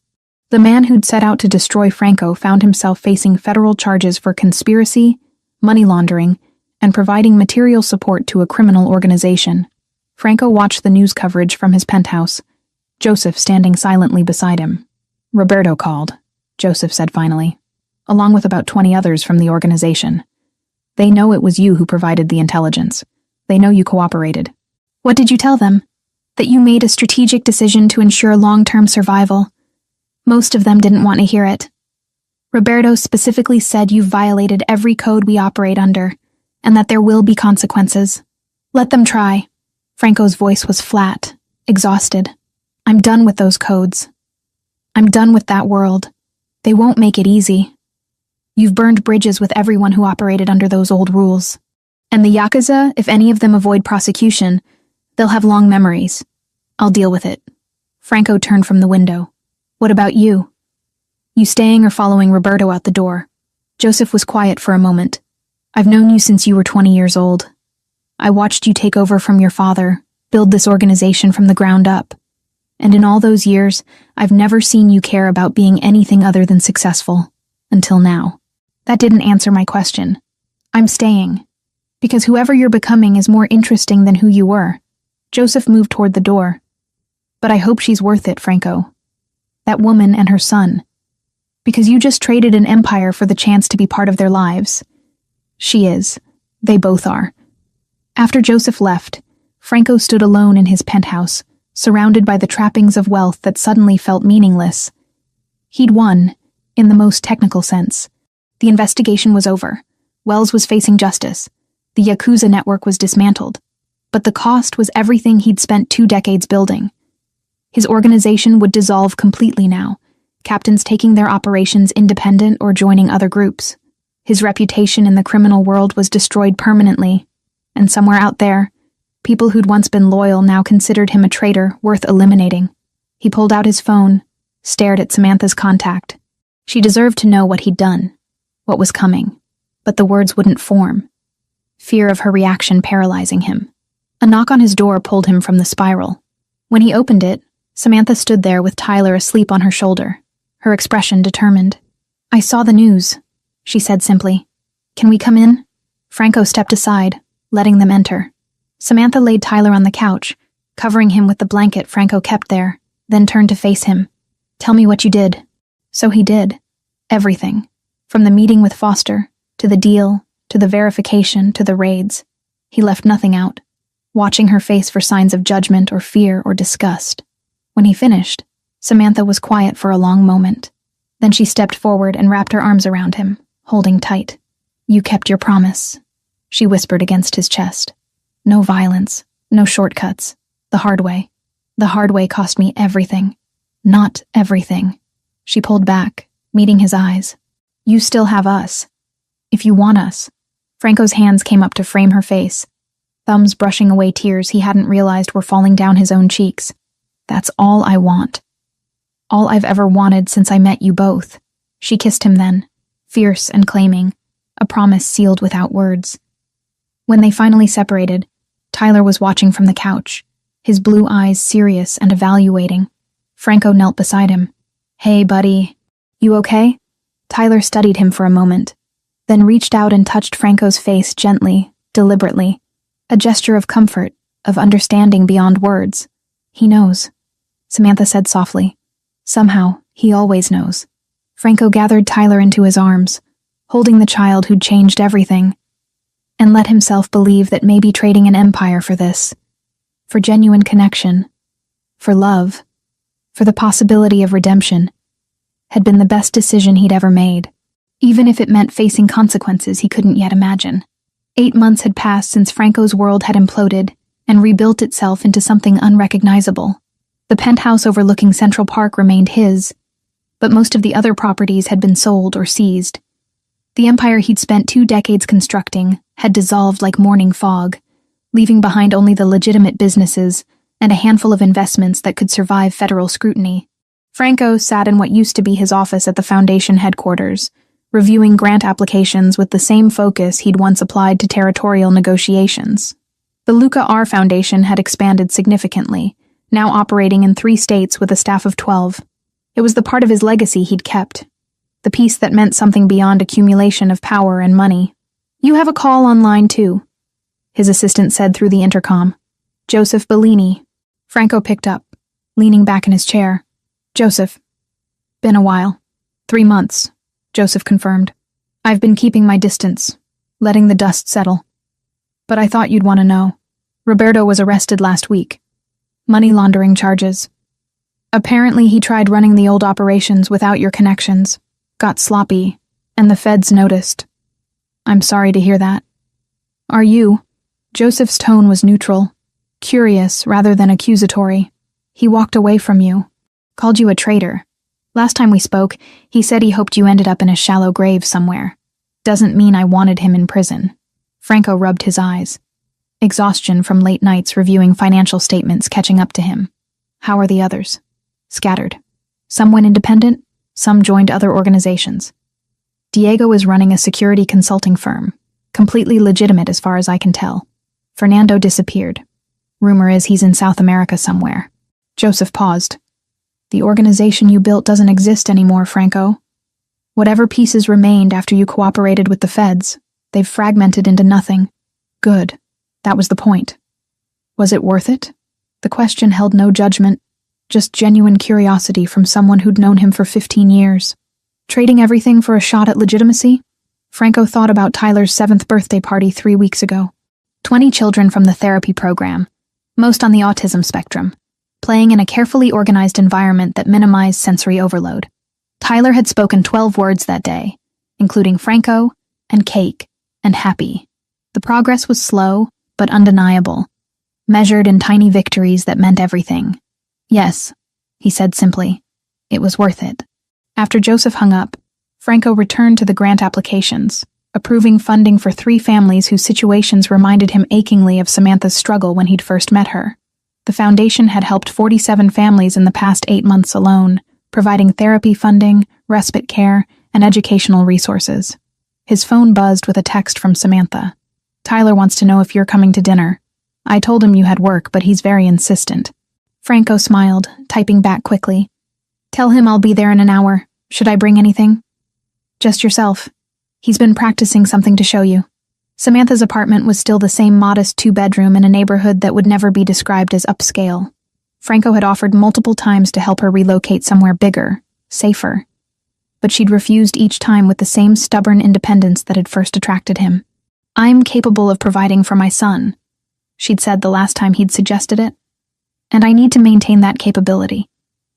The man who'd set out to destroy Franco found himself facing federal charges for conspiracy, money laundering, and providing material support to a criminal organization. Franco watched the news coverage from his penthouse, Joseph standing silently beside him. Roberto called, Joseph said finally, along with about 20 others from the organization. They know it was you who provided the intelligence. They know you cooperated. What did you tell them? That you made a strategic decision to ensure long-term survival. Most of them didn't want to hear it. Roberto specifically said you've violated every code we operate under, and that there will be consequences. Let them try. Franco's voice was flat, exhausted. I'm done with those codes. I'm done with that world. They won't make it easy. You've burned bridges with everyone who operated under those old rules. And the Yakuza, if any of them avoid prosecution, they'll have long memories. I'll deal with it. Franco turned from the window. What about you? You staying or following Roberto out the door? Joseph was quiet for a moment. I've known you since you were 20 years old. I watched you take over from your father, build this organization from the ground up. And in all those years, I've never seen you care about being anything other than successful. Until now. That didn't answer my question. I'm staying. Because whoever you're becoming is more interesting than who you were. Joseph moved toward the door. But I hope she's worth it, Franco. That woman and her son. Because you just traded an empire for the chance to be part of their lives. She is. They both are. After Joseph left, Franco stood alone in his penthouse, surrounded by the trappings of wealth that suddenly felt meaningless. He'd won, in the most technical sense. The investigation was over. Wells was facing justice. The Yakuza network was dismantled. But the cost was everything he'd spent 2 decades building. His organization would dissolve completely now, captains taking their operations independent or joining other groups. His reputation in the criminal world was destroyed permanently, and somewhere out there, people who'd once been loyal now considered him a traitor worth eliminating. He pulled out his phone, stared at Samantha's contact. She deserved to know what he'd done, what was coming, but the words wouldn't form. Fear of her reaction paralyzing him. A knock on his door pulled him from the spiral. When he opened it, Samantha stood there with Tyler asleep on her shoulder, her expression determined. I saw the news, she said simply. Can we come in? Franco stepped aside, letting them enter. Samantha laid Tyler on the couch, covering him with the blanket Franco kept there, then turned to face him. Tell me what you did. So he did. Everything. From the meeting with Foster, to the deal, to the verification, to the raids. He left nothing out, watching her face for signs of judgment or fear or disgust. When he finished, Samantha was quiet for a long moment. Then she stepped forward and wrapped her arms around him, holding tight. You kept your promise, she whispered against his chest. No violence, no shortcuts. The hard way. The hard way cost me everything. Not everything. She pulled back, meeting his eyes. You still have us. If you want us. Franco's hands came up to frame her face, thumbs brushing away tears he hadn't realized were falling down his own cheeks. That's all I want. All I've ever wanted since I met you both. She kissed him then, fierce and claiming, a promise sealed without words. When they finally separated, Tyler was watching from the couch, his blue eyes serious and evaluating. Franco knelt beside him. Hey, buddy. You okay? Tyler studied him for a moment, then reached out and touched Franco's face gently, deliberately. A gesture of comfort, of understanding beyond words. He knows, Samantha said softly. Somehow, he always knows. Franco gathered Tyler into his arms, holding the child who'd changed everything, and let himself believe that maybe trading an empire for this, for genuine connection, for love, for the possibility of redemption, had been the best decision he'd ever made, even if it meant facing consequences he couldn't yet imagine. 8 months had passed since Franco's world had imploded and rebuilt itself into something unrecognizable. The penthouse overlooking Central Park remained his, but most of the other properties had been sold or seized. The empire he'd spent 2 decades constructing had dissolved like morning fog, leaving behind only the legitimate businesses and a handful of investments that could survive federal scrutiny. Franco sat in what used to be his office at the Foundation headquarters, reviewing grant applications with the same focus he'd once applied to territorial negotiations. The Luca R. Foundation had expanded significantly, now operating in 3 states with a staff of 12. It was the part of his legacy he'd kept, the piece that meant something beyond accumulation of power and money. You have a call on line 2, his assistant said through the intercom. Joseph Bellini. Franco picked up, leaning back in his chair. Joseph. Been a while. 3 months, Joseph confirmed. I've been keeping my distance, letting the dust settle. But I thought you'd want to know. Roberto was arrested last week. Money laundering charges. Apparently he tried running the old operations without your connections, got sloppy, and the feds noticed. I'm sorry to hear that. Are you? Joseph's tone was neutral, curious rather than accusatory. He walked away from you, called you a traitor. Last time we spoke, he said he hoped you ended up in a shallow grave somewhere. Doesn't mean I wanted him in prison. Franco rubbed his eyes. Exhaustion from late nights reviewing financial statements catching up to him. How are the others? Scattered. Some went independent, some joined other organizations. Diego is running a security consulting firm, completely legitimate as far as I can tell. Fernando disappeared. Rumor is he's in South America somewhere. Joseph paused. The organization you built doesn't exist anymore, Franco. Whatever pieces remained after you cooperated with the feds, they've fragmented into nothing. Good. That was the point. Was it worth it? The question held no judgment, just genuine curiosity from someone who'd known him for 15 years. Trading everything for a shot at legitimacy? Franco thought about Tyler's 7th birthday party 3 weeks ago. 20 children from the therapy program, most on the autism spectrum, playing in a carefully organized environment that minimized sensory overload. Tyler had spoken 12 words that day, including Franco and cake and happy. The progress was slow, but undeniable, measured in tiny victories that meant everything. Yes, he said simply. It was worth it. After Joseph hung up, Franco returned to the grant applications, approving funding for 3 families whose situations reminded him achingly of Samantha's struggle when he'd first met her. The foundation had helped 47 families in the past 8 months alone, providing therapy funding, respite care, and educational resources. His phone buzzed with a text from Samantha. Tyler wants to know if you're coming to dinner. I told him you had work, but he's very insistent. Franco smiled, typing back quickly. Tell him I'll be there in an hour. Should I bring anything? Just yourself. He's been practicing something to show you. Samantha's apartment was still the same modest 2-bedroom in a neighborhood that would never be described as upscale. Franco had offered multiple times to help her relocate somewhere bigger, safer. But she'd refused each time with the same stubborn independence that had first attracted him. I'm capable of providing for my son, she'd said the last time he'd suggested it. And I need to maintain that capability,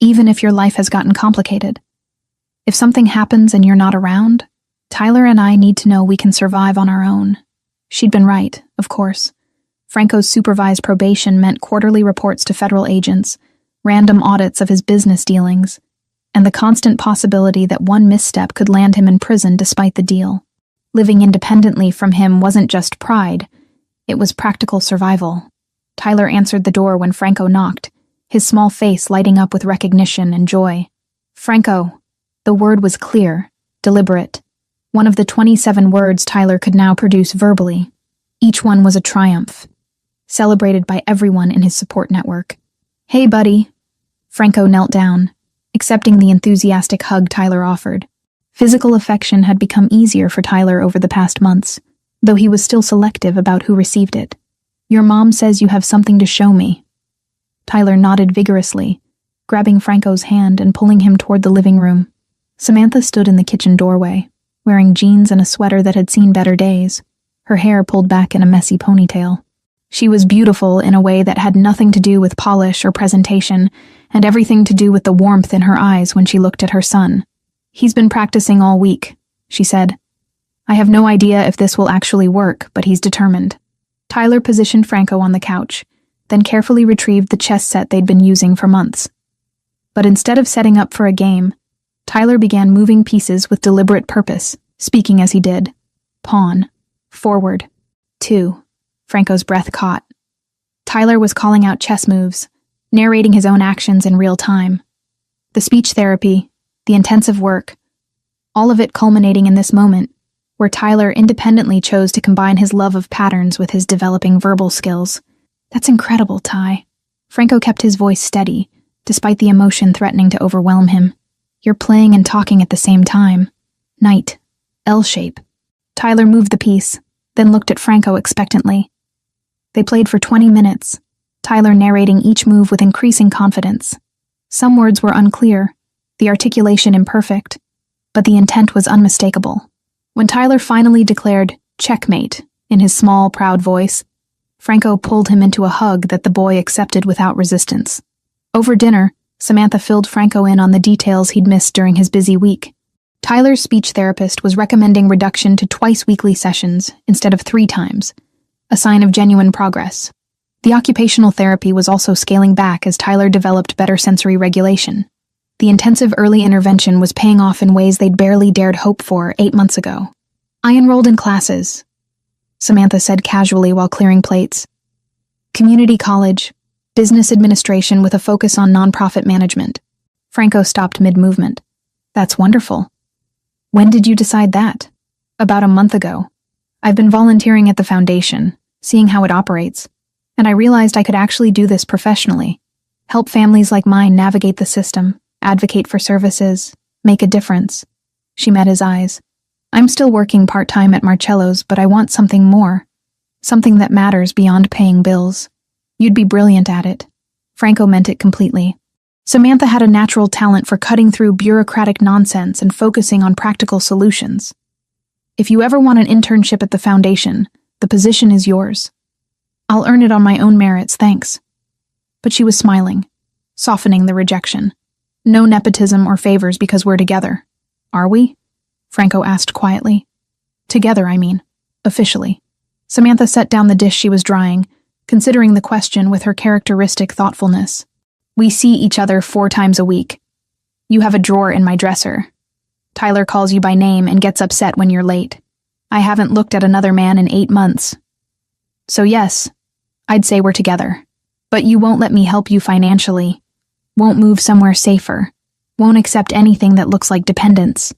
even if your life has gotten complicated. If something happens and you're not around, Tyler and I need to know we can survive on our own. She'd been right, of course. Franco's supervised probation meant quarterly reports to federal agents, random audits of his business dealings, and the constant possibility that one misstep could land him in prison despite the deal. Living independently from him wasn't just pride, it was practical survival. Tyler answered the door when Franco knocked, his small face lighting up with recognition and joy. Franco. The word was clear, deliberate. One of the 27 words Tyler could now produce verbally. Each one was a triumph, celebrated by everyone in his support network. Hey, buddy. Franco knelt down, accepting the enthusiastic hug Tyler offered. Physical affection had become easier for Tyler over the past months, though he was still selective about who received it. Your mom says you have something to show me. Tyler nodded vigorously, grabbing Franco's hand and pulling him toward the living room. Samantha stood in the kitchen doorway, wearing jeans and a sweater that had seen better days, her hair pulled back in a messy ponytail. She was beautiful in a way that had nothing to do with polish or presentation, and everything to do with the warmth in her eyes when she looked at her son. He's been practicing all week, she said. I have no idea if this will actually work, but he's determined. Tyler positioned Franco on the couch, then carefully retrieved the chess set they'd been using for months. But instead of setting up for a game, Tyler began moving pieces with deliberate purpose, speaking as he did. Pawn. Forward. 2. Franco's breath caught. Tyler was calling out chess moves, narrating his own actions in real time. The speech therapy, the intensive work, all of it culminating in this moment, where Tyler independently chose to combine his love of patterns with his developing verbal skills. That's incredible, Ty. Franco kept his voice steady, despite the emotion threatening to overwhelm him. You're playing and talking at the same time. Knight. L-shape. Tyler moved the piece, then looked at Franco expectantly. They played for 20 minutes, Tyler narrating each move with increasing confidence. Some words were unclear, the articulation imperfect, but the intent was unmistakable. When Tyler finally declared checkmate in his small, proud voice, Franco pulled him into a hug that the boy accepted without resistance. Over dinner, Samantha filled Franco in on the details he'd missed during his busy week. Tyler's speech therapist was recommending reduction to twice-weekly sessions instead of 3 times, a sign of genuine progress. The occupational therapy was also scaling back as Tyler developed better sensory regulation. The intensive early intervention was paying off in ways they'd barely dared hope for 8 months ago. I enrolled in classes, Samantha said casually while clearing plates. Community college, business administration with a focus on nonprofit management. Franco stopped mid-movement. That's wonderful. When did you decide that? About a month ago. I've been volunteering at the foundation, seeing how it operates, and I realized I could actually do this professionally. Help families like mine navigate the system, advocate for services, make a difference. She met his eyes. I'm still working part-time at Marcello's, but I want something more. Something that matters beyond paying bills. You'd be brilliant at it. Franco meant it completely. Samantha had a natural talent for cutting through bureaucratic nonsense and focusing on practical solutions. If you ever want an internship at the foundation, the position is yours. I'll earn it on my own merits, thanks. But she was smiling, softening the rejection. No nepotism or favors because we're together. Are we? Franco asked quietly. Together, I mean. Officially. Samantha set down the dish she was drying, considering the question with her characteristic thoughtfulness. We see each other 4 times a week. You have a drawer in my dresser. Tyler calls you by name and gets upset when you're late. I haven't looked at another man in 8 months. So yes, I'd say we're together. But you won't let me help you financially. Won't move somewhere safer. Won't accept anything that looks like dependence.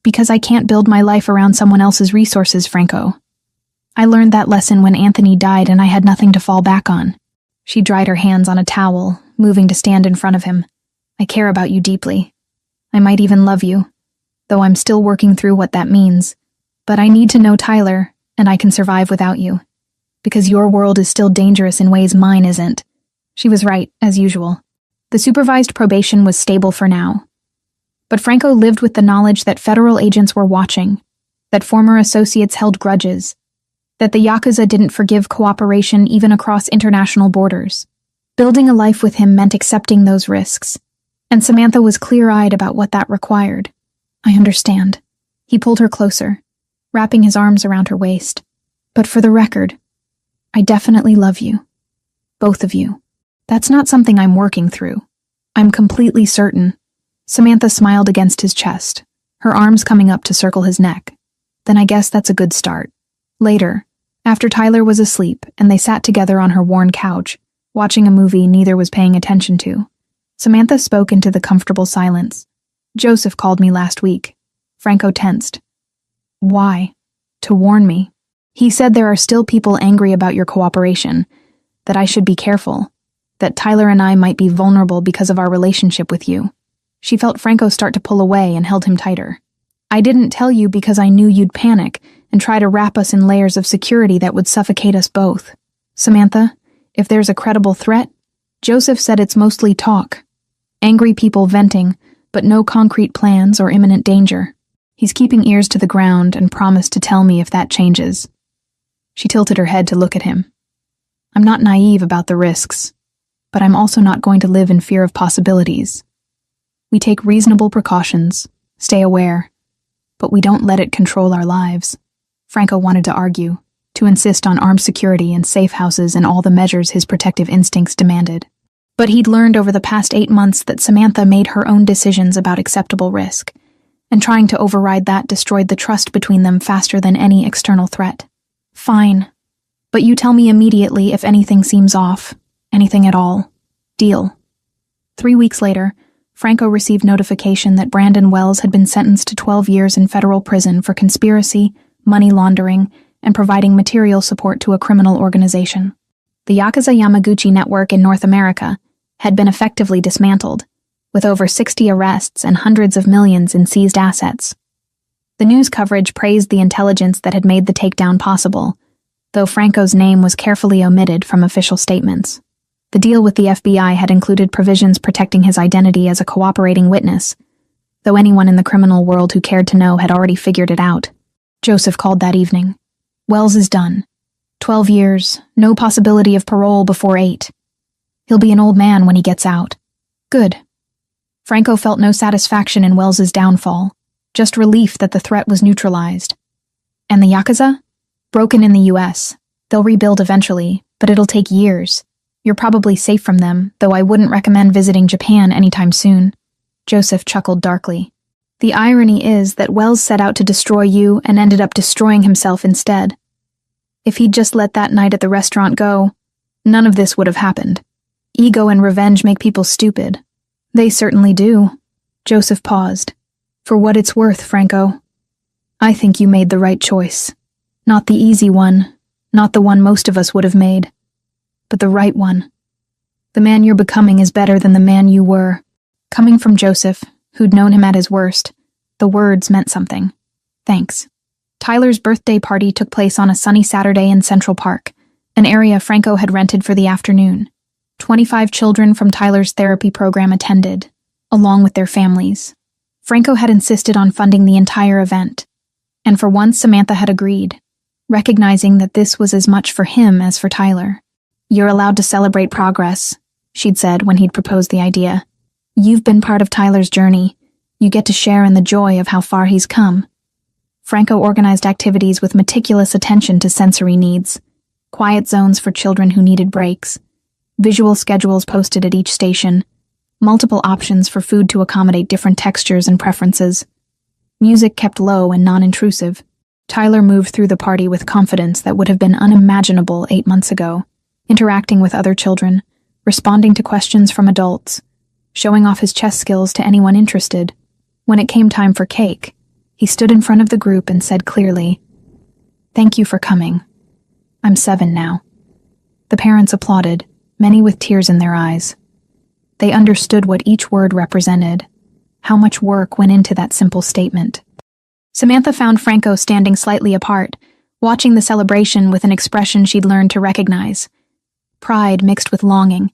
Because I can't build my life around someone else's resources, Franco. I learned that lesson when Anthony died and I had nothing to fall back on. She dried her hands on a towel, moving to stand in front of him. I care about you deeply. I might even love you, though I'm still working through what that means. But I need to know Tyler, and I can survive without you. Because your world is still dangerous in ways mine isn't. She was right, as usual. The supervised probation was stable for now. But Franco lived with the knowledge that federal agents were watching, that former associates held grudges, that the Yakuza didn't forgive cooperation even across international borders. Building a life with him meant accepting those risks, and Samantha was clear-eyed about what that required. I understand. He pulled her closer, wrapping his arms around her waist. But for the record, I definitely love you. Both of you. That's not something I'm working through. I'm completely certain. Samantha smiled against his chest, her arms coming up to circle his neck. Then I guess that's a good start. Later, after Tyler was asleep and they sat together on her worn couch, watching a movie neither was paying attention to, Samantha spoke into the comfortable silence. Joseph called me last week. Franco tensed. Why? To warn me. He said there are still people angry about your cooperation, that I should be careful, that Tyler and I might be vulnerable because of our relationship with you. She felt Franco start to pull away and held him tighter. I didn't tell you because I knew you'd panic and try to wrap us in layers of security that would suffocate us both. Samantha, if there's a credible threat, Joseph said it's mostly talk. Angry people venting, but no concrete plans or imminent danger. He's keeping ears to the ground and promised to tell me if that changes. She tilted her head to look at him. I'm not naive about the risks, but I'm also not going to live in fear of possibilities. We take reasonable precautions, stay aware, but we don't let it control our lives. Franco wanted to argue, to insist on armed security and safe houses and all the measures his protective instincts demanded. But he'd learned over the past 8 months that Samantha made her own decisions about acceptable risk, and trying to override that destroyed the trust between them faster than any external threat. Fine, but you tell me immediately if anything seems off, anything at all. Deal. 3 weeks later, Franco received notification that Brandon Wells had been sentenced to 12 years in federal prison for conspiracy, money laundering, and providing material support to a criminal organization. The Yakuza Yamaguchi network in North America had been effectively dismantled, with over 60 arrests and hundreds of millions in seized assets. The news coverage praised the intelligence that had made the takedown possible, though Franco's name was carefully omitted from official statements. The deal with the FBI had included provisions protecting his identity as a cooperating witness, though anyone in the criminal world who cared to know had already figured it out. Joseph called that evening. Wells is done. 12 years, no possibility of parole before 8. He'll be an old man when he gets out. Good. Franco felt no satisfaction in Wells's downfall, just relief that the threat was neutralized. And the Yakuza? Broken in the US. They'll rebuild eventually, but it'll take years. You're probably safe from them, though I wouldn't recommend visiting Japan anytime soon. Joseph chuckled darkly. The irony is that Wells set out to destroy you and ended up destroying himself instead. If he'd just let that night at the restaurant go, none of this would have happened. Ego and revenge make people stupid. They certainly do. Joseph paused. For what it's worth, Franco, I think you made the right choice. Not the easy one, not the one most of us would have made, but the right one. The man you're becoming is better than the man you were. Coming from Joseph, who'd known him at his worst, the words meant something. Thanks. Tyler's birthday party took place on a sunny Saturday in Central Park, an area Franco had rented for the afternoon. 25 children from Tyler's therapy program attended, along with their families. Franco had insisted on funding the entire event, and for once Samantha had agreed, recognizing that this was as much for him as for Tyler. You're allowed to celebrate progress, she'd said when he'd proposed the idea. You've been part of Tyler's journey. You get to share in the joy of how far he's come. Franco organized activities with meticulous attention to sensory needs, quiet zones for children who needed breaks, visual schedules posted at each station, multiple options for food to accommodate different textures and preferences. Music kept low and non-intrusive. Tyler moved through the party with confidence that would have been unimaginable 8 months ago, interacting with other children, responding to questions from adults, showing off his chess skills to anyone interested. When it came time for cake, he stood in front of the group and said clearly, "Thank you for coming. I'm 7 now." The parents applauded, many with tears in their eyes. They understood what each word represented, how much work went into that simple statement. Samantha found Franco standing slightly apart, watching the celebration with an expression she'd learned to recognize. Pride mixed with longing,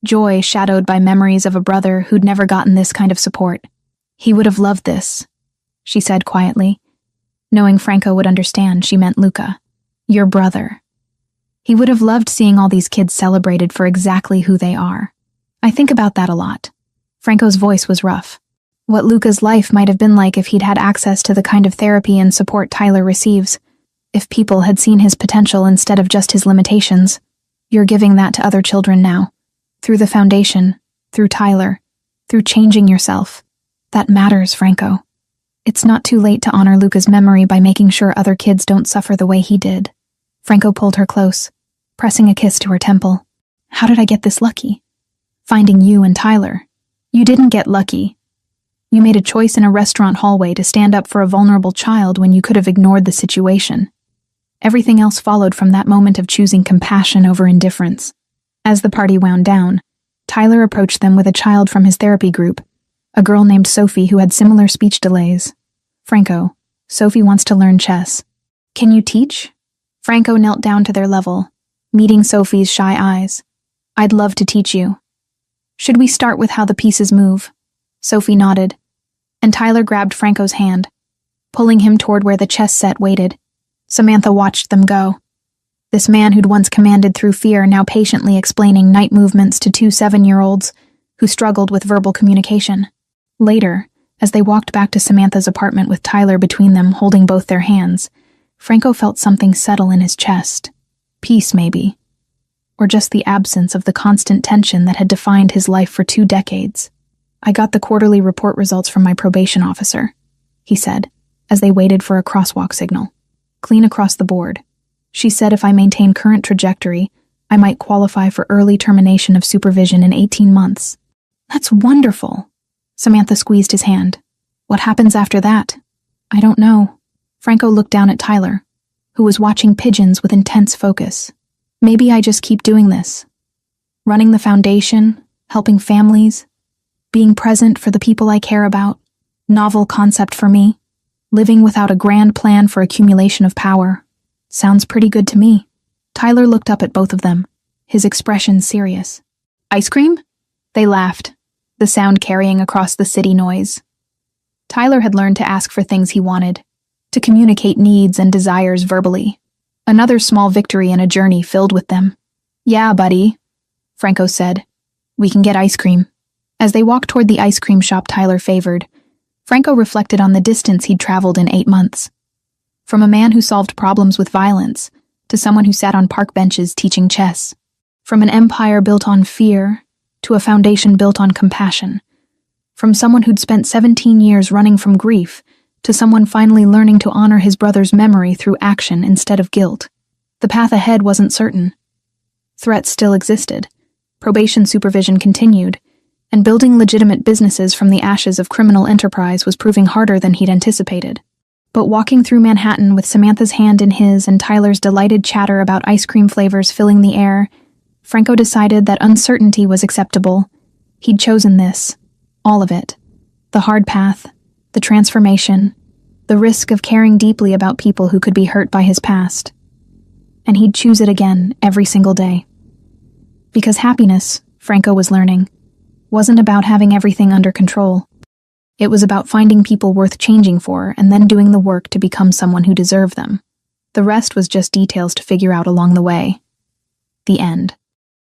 joy shadowed by memories of a brother who'd never gotten this kind of support. He would have loved this, she said quietly. Knowing Franco would understand, she meant Luca. Your brother. He would have loved seeing all these kids celebrated for exactly who they are. I think about that a lot. Franco's voice was rough. What Luca's life might have been like if he'd had access to the kind of therapy and support Tyler receives. If people had seen his potential instead of just his limitations. You're giving that to other children now. Through the foundation, through Tyler, through changing yourself. That matters, Franco. It's not too late to honor Luca's memory by making sure other kids don't suffer the way he did. Franco pulled her close, pressing a kiss to her temple. How did I get this lucky? Finding you and Tyler. You didn't get lucky. You made a choice in a restaurant hallway to stand up for a vulnerable child when you could have ignored the situation. Everything else followed from that moment of choosing compassion over indifference. As the party wound down, Tyler approached them with a child from his therapy group, a girl named Sophie who had similar speech delays. Franco, Sophie wants to learn chess. Can you teach? Franco knelt down to their level, meeting Sophie's shy eyes. I'd love to teach you. Should we start with how the pieces move? Sophie nodded, and Tyler grabbed Franco's hand, pulling him toward where the chess set waited. Samantha watched them go. This man who'd once commanded through fear now patiently explaining knight movements to 2 7-year-olds who struggled with verbal communication. Later, as they walked back to Samantha's apartment with Tyler between them holding both their hands, Franco felt something settle in his chest. Peace, maybe. Or just the absence of the constant tension that had defined his life for 2 decades. I got the quarterly report results from my probation officer, he said, as they waited for a crosswalk signal. Clean across the board. She said if I maintain current trajectory, I might qualify for early termination of supervision in 18 months. That's wonderful. Samantha squeezed his hand. What happens after that? I don't know. Franco looked down at Tyler, who was watching pigeons with intense focus. Maybe I just keep doing this. Running the foundation, helping families, being present for the people I care about. Novel concept for me. Living without a grand plan for accumulation of power. Sounds pretty good to me. Tyler looked up at both of them, his expression serious. Ice cream? They laughed, the sound carrying across the city noise. Tyler had learned to ask for things he wanted, to communicate needs and desires verbally. Another small victory in a journey filled with them. Yeah, buddy, Franco said. We can get ice cream. As they walked toward the ice cream shop Tyler favored, Franco reflected on the distance he'd traveled in 8 months. From a man who solved problems with violence to someone who sat on park benches teaching chess. From an empire built on fear to a foundation built on compassion. From someone who'd spent 17 years running from grief to someone finally learning to honor his brother's memory through action instead of guilt. The path ahead wasn't certain. Threats still existed. Probation supervision continued, and building legitimate businesses from the ashes of criminal enterprise was proving harder than he'd anticipated. But walking through Manhattan with Samantha's hand in his and Tyler's delighted chatter about ice cream flavors filling the air, Franco decided that uncertainty was acceptable. He'd chosen this, all of it. The hard path, the transformation, the risk of caring deeply about people who could be hurt by his past. And he'd choose it again every single day. Because happiness, Franco was learning, wasn't about having everything under control. It was about finding people worth changing for and then doing the work to become someone who deserved them. The rest was just details to figure out along the way. The end.